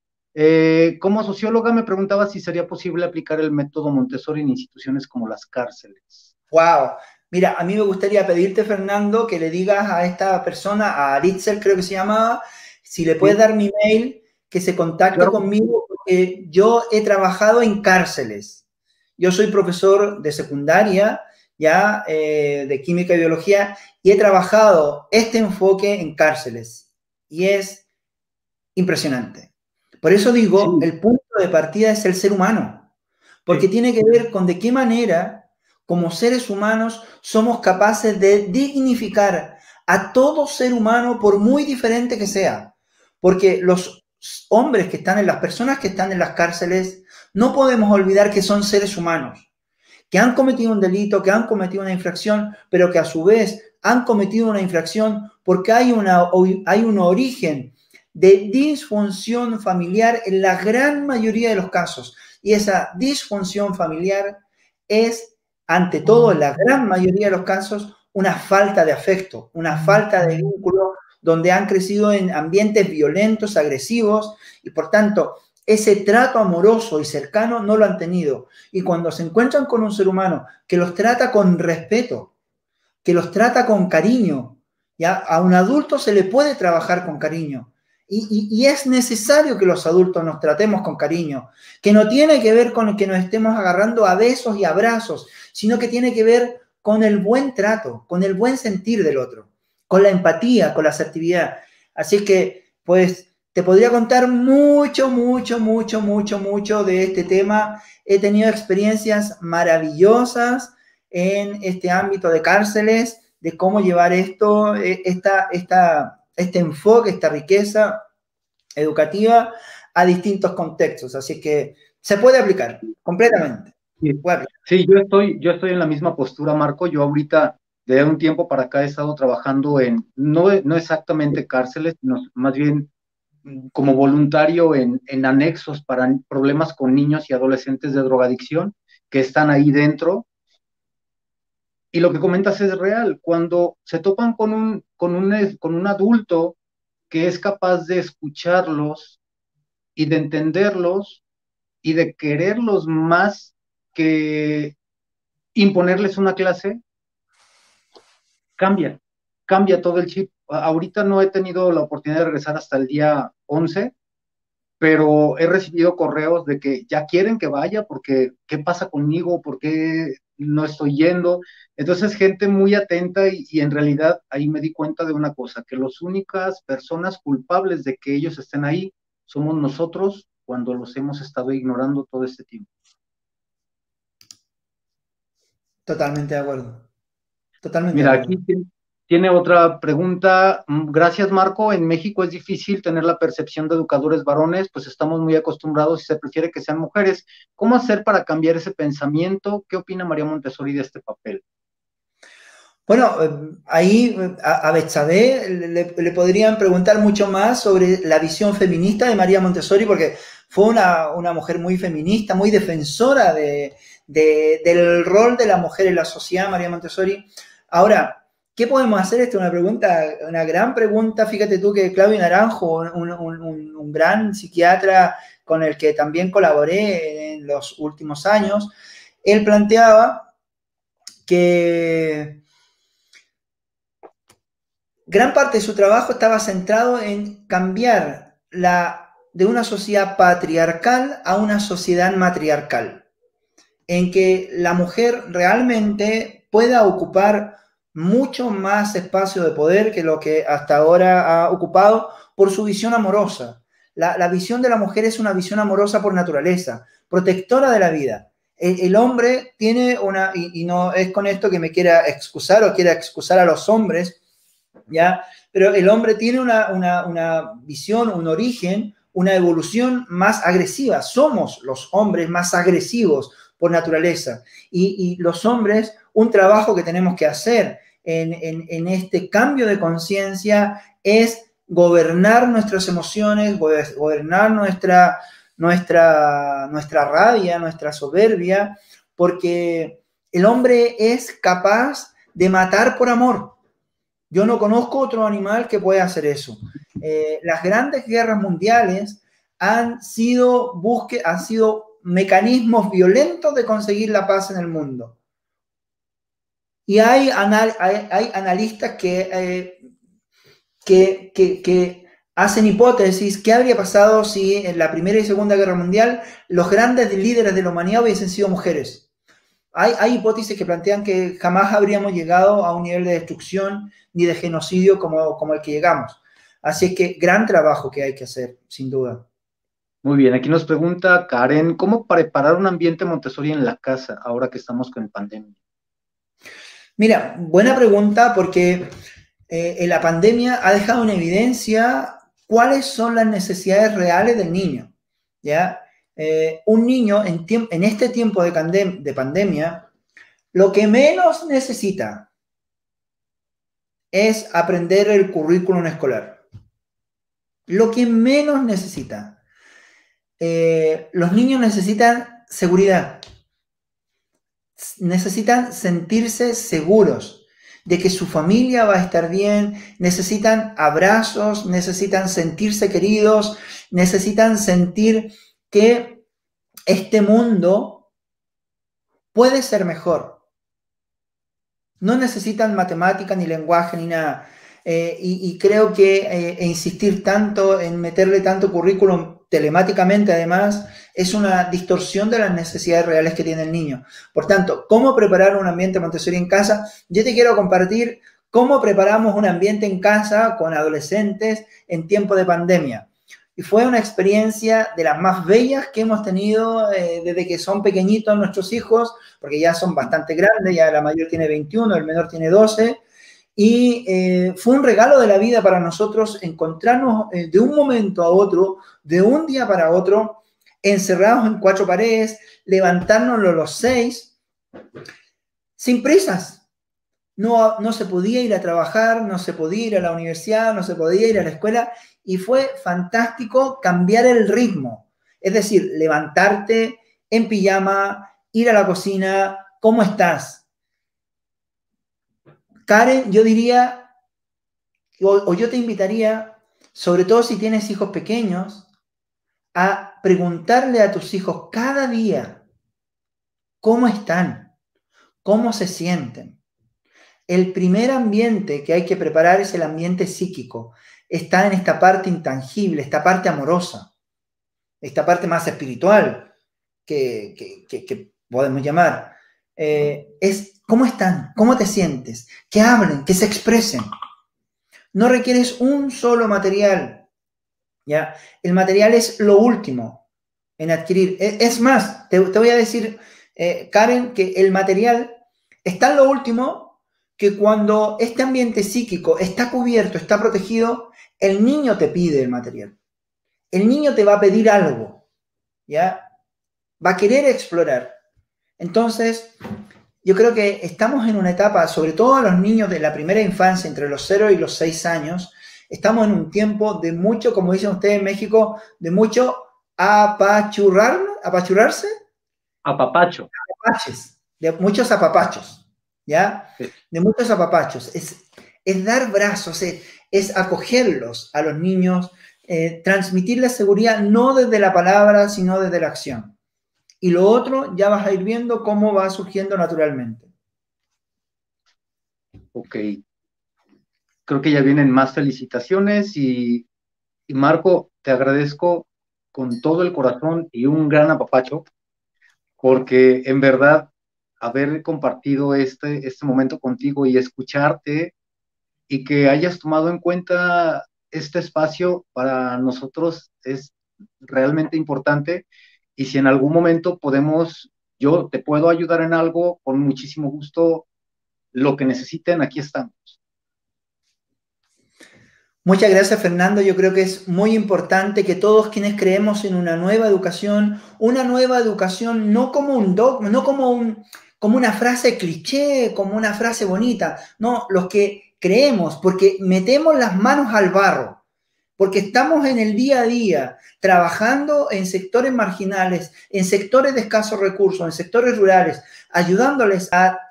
Como socióloga me preguntaba si sería posible aplicar el método Montessori en instituciones como las cárceles. ¡Wow! Mira, a mí me gustaría pedirte, Fernando, que le digas a esta persona, a Ritzel creo que se llamaba, si le puedes dar mi mail, que se contacte conmigo, porque yo he trabajado en cárceles. Yo soy profesor de secundaria, ya, de química y biología, y he trabajado este enfoque en cárceles. Y es impresionante. Por eso digo, el punto de partida es el ser humano, porque tiene que ver con de qué manera como seres humanos somos capaces de dignificar a todo ser humano por muy diferente que sea. Porque los hombres que están las personas que están en las cárceles, no podemos olvidar que son seres humanos, que han cometido un delito, que han cometido una infracción, pero que a su vez han cometido una infracción porque hay un origen de disfunción familiar en la gran mayoría de los casos. Y esa disfunción familiar es, ante todo, en la gran mayoría de los casos, una falta de afecto, una falta de vínculo, donde han crecido en ambientes violentos, agresivos, y por tanto, ese trato amoroso y cercano no lo han tenido. Y cuando se encuentran con un ser humano que los trata con respeto, que los trata con cariño, ¿ya? A un adulto se le puede trabajar con cariño. Y es necesario que los adultos nos tratemos con cariño, que no tiene que ver con que nos estemos agarrando a besos y abrazos, sino que tiene que ver con el buen trato, con el buen sentir del otro, con la empatía, con la asertividad. Así que, pues, te podría contar mucho, mucho, mucho, mucho, mucho de este tema. He tenido experiencias maravillosas en este ámbito de cárceles, de cómo llevar esto, este enfoque, esta riqueza educativa a distintos contextos. Así que se puede aplicar completamente. Sí, Puede aplicar. sí, yo estoy en la misma postura, Marco. Yo ahorita, de un tiempo para acá, he estado trabajando en, no exactamente cárceles, sino más bien como voluntario en anexos para problemas con niños y adolescentes de drogadicción que están ahí dentro. Y lo que comentas es real. Cuando se topan con un adulto que es capaz de escucharlos y de entenderlos y de quererlos más que imponerles una clase, cambia, cambia todo el chip. Ahorita no he tenido la oportunidad de regresar hasta el día 11, pero he recibido correos de que ya quieren que vaya porque ¿qué pasa conmigo? ¿Por qué no estoy yendo? Entonces, gente muy atenta y en realidad ahí me di cuenta de una cosa, que las únicas personas culpables de que ellos estén ahí somos nosotros cuando los hemos estado ignorando todo este tiempo. Totalmente de acuerdo. Totalmente de Mira, aquí acuerdo. tiene otra pregunta. Gracias, Marco. En México es difícil tener la percepción de educadores varones, pues estamos muy acostumbrados y se prefiere que sean mujeres. ¿Cómo hacer para cambiar ese pensamiento? ¿Qué opina María Montessori de este papel? Bueno, ahí a Betsabé le podrían preguntar mucho más sobre la visión feminista de María Montessori, porque fue una mujer muy feminista, muy defensora del rol de la mujer en la sociedad, María Montessori. Ahora, ¿qué podemos hacer? Esta es una pregunta, una gran pregunta. Fíjate tú que Claudio Naranjo, un gran psiquiatra con el que también colaboré en los últimos años, él planteaba que gran parte de su trabajo estaba centrado en cambiar de una sociedad patriarcal a una sociedad matriarcal, en que la mujer realmente pueda ocupar mucho más espacio de poder que lo que hasta ahora ha ocupado por su visión amorosa. La visión de la mujer es una visión amorosa por naturaleza, protectora de la vida. El hombre tiene y no es con esto que me quiera excusar o quiera excusar a los hombres, ¿ya? Pero el hombre tiene una visión, un origen, una evolución más agresiva. Somos los hombres más agresivos por naturaleza. Y los hombres, un trabajo que tenemos que hacer en este cambio de conciencia es gobernar nuestras emociones, gobernar nuestra rabia, nuestra soberbia, porque el hombre es capaz de matar por amor. Yo no conozco otro animal que pueda hacer eso. Las grandes guerras mundiales han sido mecanismos violentos de conseguir la paz en el mundo. Y hay analistas que hacen hipótesis. ¿Qué habría pasado si en la Primera y Segunda Guerra Mundial los grandes líderes de la humanidad hubiesen sido mujeres? Hay hipótesis que plantean que jamás habríamos llegado a un nivel de destrucción ni de genocidio como el que llegamos. Así que gran trabajo que hay que hacer, sin duda. Muy bien, aquí nos pregunta Karen, ¿cómo preparar un ambiente Montessori en la casa ahora que estamos con pandemia? Mira, buena pregunta porque en la pandemia ha dejado en evidencia cuáles son las necesidades reales del niño, ¿ya? Un niño en este tiempo de pandemia, lo que menos necesita es aprender el currículum escolar. Lo que menos necesita. Los niños necesitan seguridad, necesitan sentirse seguros de que su familia va a estar bien, necesitan abrazos, necesitan sentirse queridos, necesitan sentir que este mundo puede ser mejor. No necesitan matemática, ni lenguaje, ni nada. Y creo que insistir tanto en meterle tanto currículum telemáticamente, además, es una distorsión de las necesidades reales que tiene el niño. Por tanto, ¿cómo preparar un ambiente Montessori en casa? Yo te quiero compartir cómo preparamos un ambiente en casa con adolescentes en tiempo de pandemia. Y fue una experiencia de las más bellas que hemos tenido desde que son pequeñitos nuestros hijos, porque ya son bastante grandes, ya la mayor tiene 21, el menor tiene 12, y fue un regalo de la vida para nosotros encontrarnos de un momento a otro, de un día para otro, encerrados en 4 paredes, levantárnoslo los 6, sin prisas. No se podía ir a trabajar, no se podía ir a la universidad, no se podía ir a la escuela, y fue fantástico cambiar el ritmo. Es decir, levantarte en pijama, ir a la cocina, ¿cómo estás? Karen, yo diría, o yo te invitaría, sobre todo si tienes hijos pequeños, a preguntarle a tus hijos cada día cómo están, cómo se sienten. El primer ambiente que hay que preparar es el ambiente psíquico. Está en esta parte intangible, esta parte amorosa, esta parte más espiritual que podemos llamar. Es cómo están, cómo te sientes, que hablen, que se expresen. No requieres un solo material, ¿ya? El material es lo último en adquirir. Es más, te voy a decir, Karen, que el material está en lo último, que cuando este ambiente psíquico está cubierto, está protegido, el niño te pide el material. El niño te va a pedir algo, ¿ya? Va a querer explorar. Entonces, yo creo que estamos en una etapa, sobre todo a los niños de la primera infancia, entre los 0 y los 6 años, estamos en un tiempo de mucho, como dicen ustedes en México, de mucho apachurrarse. Apapacho. Apapaches, de muchos apapachos, ¿ya? Sí. De muchos apapachos. Es dar brazos, es acogerlos a los niños, transmitirles seguridad no desde la palabra, sino desde la acción. Y lo otro ya vas a ir viendo cómo va surgiendo naturalmente. Ok. Creo que ya vienen más felicitaciones y Marco, te agradezco con todo el corazón y un gran apapacho, porque en verdad haber compartido este momento contigo y escucharte y que hayas tomado en cuenta este espacio para nosotros es realmente importante. Y si en algún momento yo te puedo ayudar en algo, con muchísimo gusto, lo que necesiten, aquí estamos. Muchas gracias, Fernando. Yo creo que es muy importante que todos quienes creemos en una nueva educación no como un dogma, no como una frase cliché, como una frase bonita, no, los que creemos, porque metemos las manos al barro, porque estamos en el día a día trabajando en sectores marginales, en sectores de escasos recursos, en sectores rurales, ayudándoles a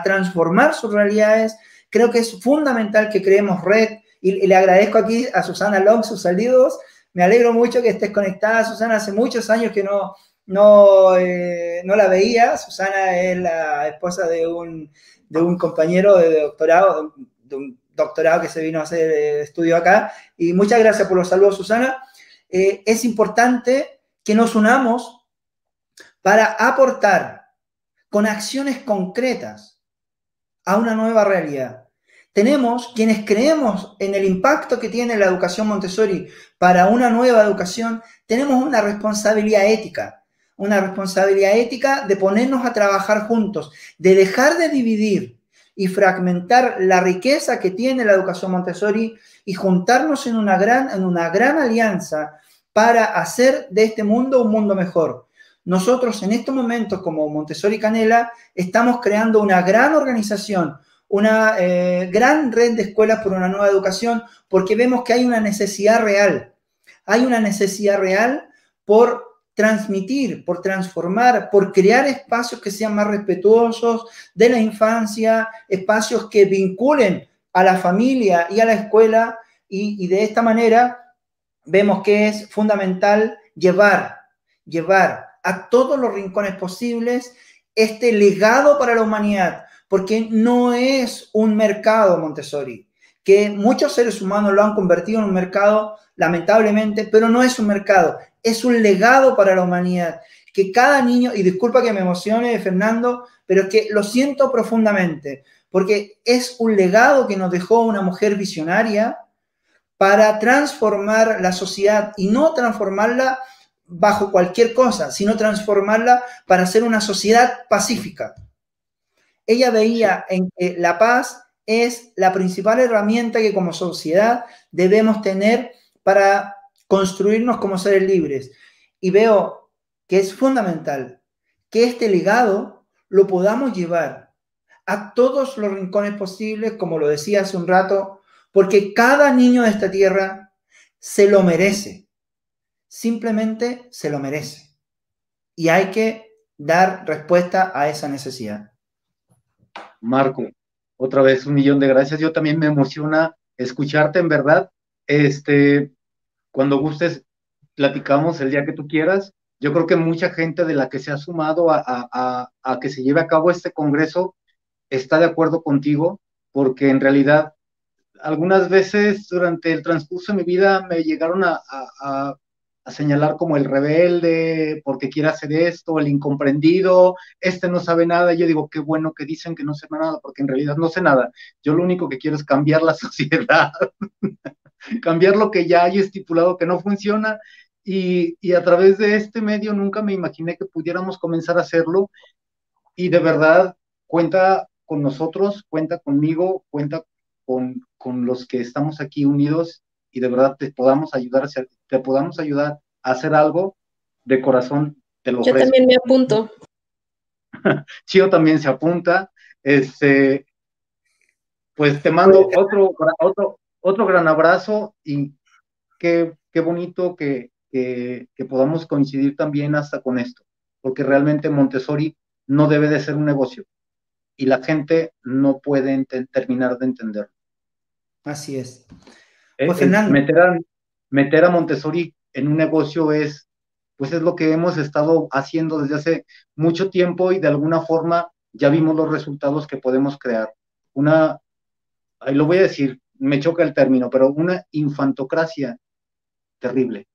transformar sus realidades. Creo que es fundamental que creemos red. Y le agradezco aquí a Susana Long sus saludos. Me alegro mucho que estés conectada, Susana. Hace muchos años que no la veía. Susana es la esposa de un compañero de doctorado, de un doctorado que se vino a hacer estudio acá. Y muchas gracias por los saludos, Susana. Es importante que nos unamos para aportar con acciones concretas a una nueva realidad. Tenemos, quienes creemos en el impacto que tiene la educación Montessori para una nueva educación, tenemos una responsabilidad ética de ponernos a trabajar juntos, de dejar de dividir y fragmentar la riqueza que tiene la educación Montessori y juntarnos en una gran alianza para hacer de este mundo un mundo mejor. Nosotros en estos momentos, como Montessori Canela, estamos creando una gran organización, una gran red de escuelas por una nueva educación, porque vemos que hay una necesidad real. Hay una necesidad real por transmitir, por transformar, por crear espacios que sean más respetuosos de la infancia, espacios que vinculen a la familia y a la escuela, y de esta manera vemos que es fundamental llevar llevar a todos los rincones posibles este legado para la humanidad, porque no es un mercado Montessori, que muchos seres humanos lo han convertido en un mercado, lamentablemente, pero no es un mercado, es un legado para la humanidad, que cada niño, y disculpa que me emocione, Fernando, pero es que lo siento profundamente, porque es un legado que nos dejó una mujer visionaria para transformar la sociedad y no transformarla bajo cualquier cosa, sino transformarla para ser una sociedad pacífica. Ella veía en que la paz es la principal herramienta que como sociedad debemos tener para construirnos como seres libres. Y veo que es fundamental que este legado lo podamos llevar a todos los rincones posibles, como lo decía hace un rato, porque cada niño de esta tierra se lo merece. Simplemente se lo merece. Y hay que dar respuesta a esa necesidad. Marco, otra vez 1.000.000 de gracias. Yo también me emociona escucharte, en verdad. Cuando gustes, platicamos el día que tú quieras. Yo creo que mucha gente de la que se ha sumado a que se lleve a cabo este congreso está de acuerdo contigo, porque en realidad algunas veces durante el transcurso de mi vida me llegaron a señalar como el rebelde, porque quiere hacer esto, el incomprendido, este no sabe nada. Y yo digo, qué bueno que dicen que no sé nada, porque en realidad no sé nada. Yo lo único que quiero es cambiar la sociedad, cambiar lo que ya hay estipulado que no funciona. Y a través de este medio nunca me imaginé que pudiéramos comenzar a hacerlo. Y de verdad, cuenta con nosotros, cuenta conmigo, cuenta con los que estamos aquí unidos, y de verdad te podamos ayudar a hacer algo. De corazón te lo Yo ofrezco. también me apunto. Chio también se apunta. Pues te mando otro gran abrazo, y qué bonito que podamos coincidir también hasta con esto, porque realmente Montessori no debe de ser un negocio, y la gente no puede terminar de entenderlo. Así es. Pues Fernando. Meter a Montessori en un negocio pues es lo que hemos estado haciendo desde hace mucho tiempo, y de alguna forma ya vimos los resultados que podemos crear. Ahí lo voy a decir, me choca el término, pero una infantocracia terrible.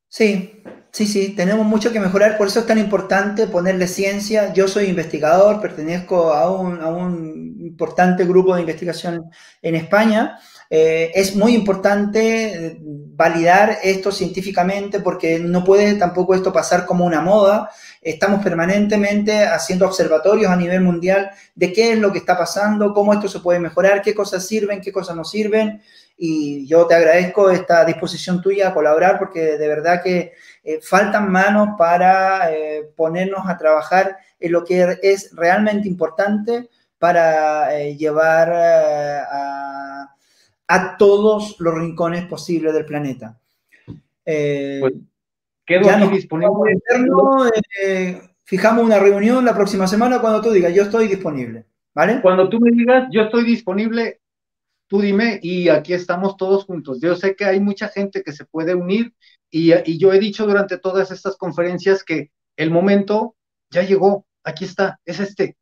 Sí, sí, tenemos mucho que mejorar, por eso es tan importante ponerle ciencia. Yo soy investigador, pertenezco a un importante grupo de investigación en España. Es muy importante validar esto científicamente, porque no puede tampoco esto pasar como una moda. Estamos permanentemente haciendo observatorios a nivel mundial de qué es lo que está pasando, cómo esto se puede mejorar, qué cosas sirven, qué cosas no sirven. Y yo te agradezco esta disposición tuya a colaborar, porque de verdad que faltan manos para ponernos a trabajar en lo que es realmente importante para llevar a todos los rincones posibles del planeta. Pues quedo ya aquí nos disponible. Fijamos una reunión la próxima semana cuando tú digas, yo estoy disponible, ¿vale? Cuando tú me digas, yo estoy disponible. Tú dime, y aquí estamos todos juntos. Yo sé que hay mucha gente que se puede unir, y yo he dicho durante todas estas conferencias que el momento ya llegó, aquí está, es este.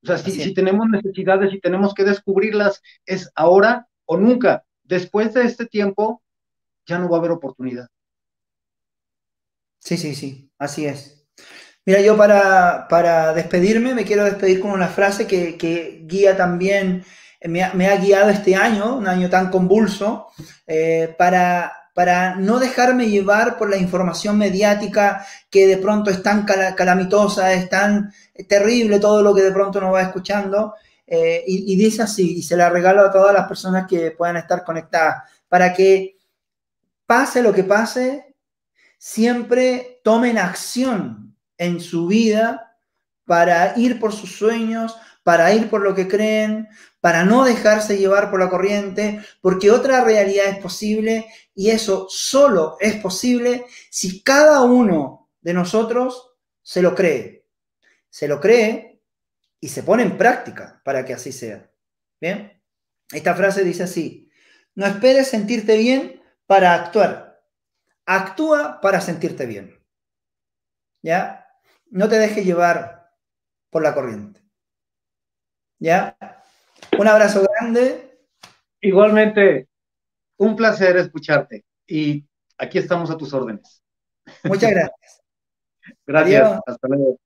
O sea, si tenemos necesidades y tenemos que descubrirlas, es ahora o nunca. Después de este tiempo, ya no va a haber oportunidad. Sí, así es. Mira, yo para despedirme, me quiero despedir con una frase que guía también, me ha guiado este año, un año tan convulso, para no dejarme llevar por la información mediática que de pronto es tan calamitosa, es tan terrible todo lo que de pronto uno va escuchando. Y dice así, y se la regalo a todas las personas que puedan estar conectadas, para que pase lo que pase, siempre tomen acción en su vida para ir por sus sueños, para ir por lo que creen, para no dejarse llevar por la corriente, porque otra realidad es posible, y eso solo es posible si cada uno de nosotros se lo cree y se pone en práctica para que así sea. ¿Bien? Esta frase dice así: no esperes sentirte bien para actuar. actúa para sentirte bien, ¿ya? No te dejes llevar por la corriente, ¿ya? Un abrazo grande. Igualmente, un placer escucharte y aquí estamos a tus órdenes. Muchas gracias. Gracias, Adiós. hasta luego.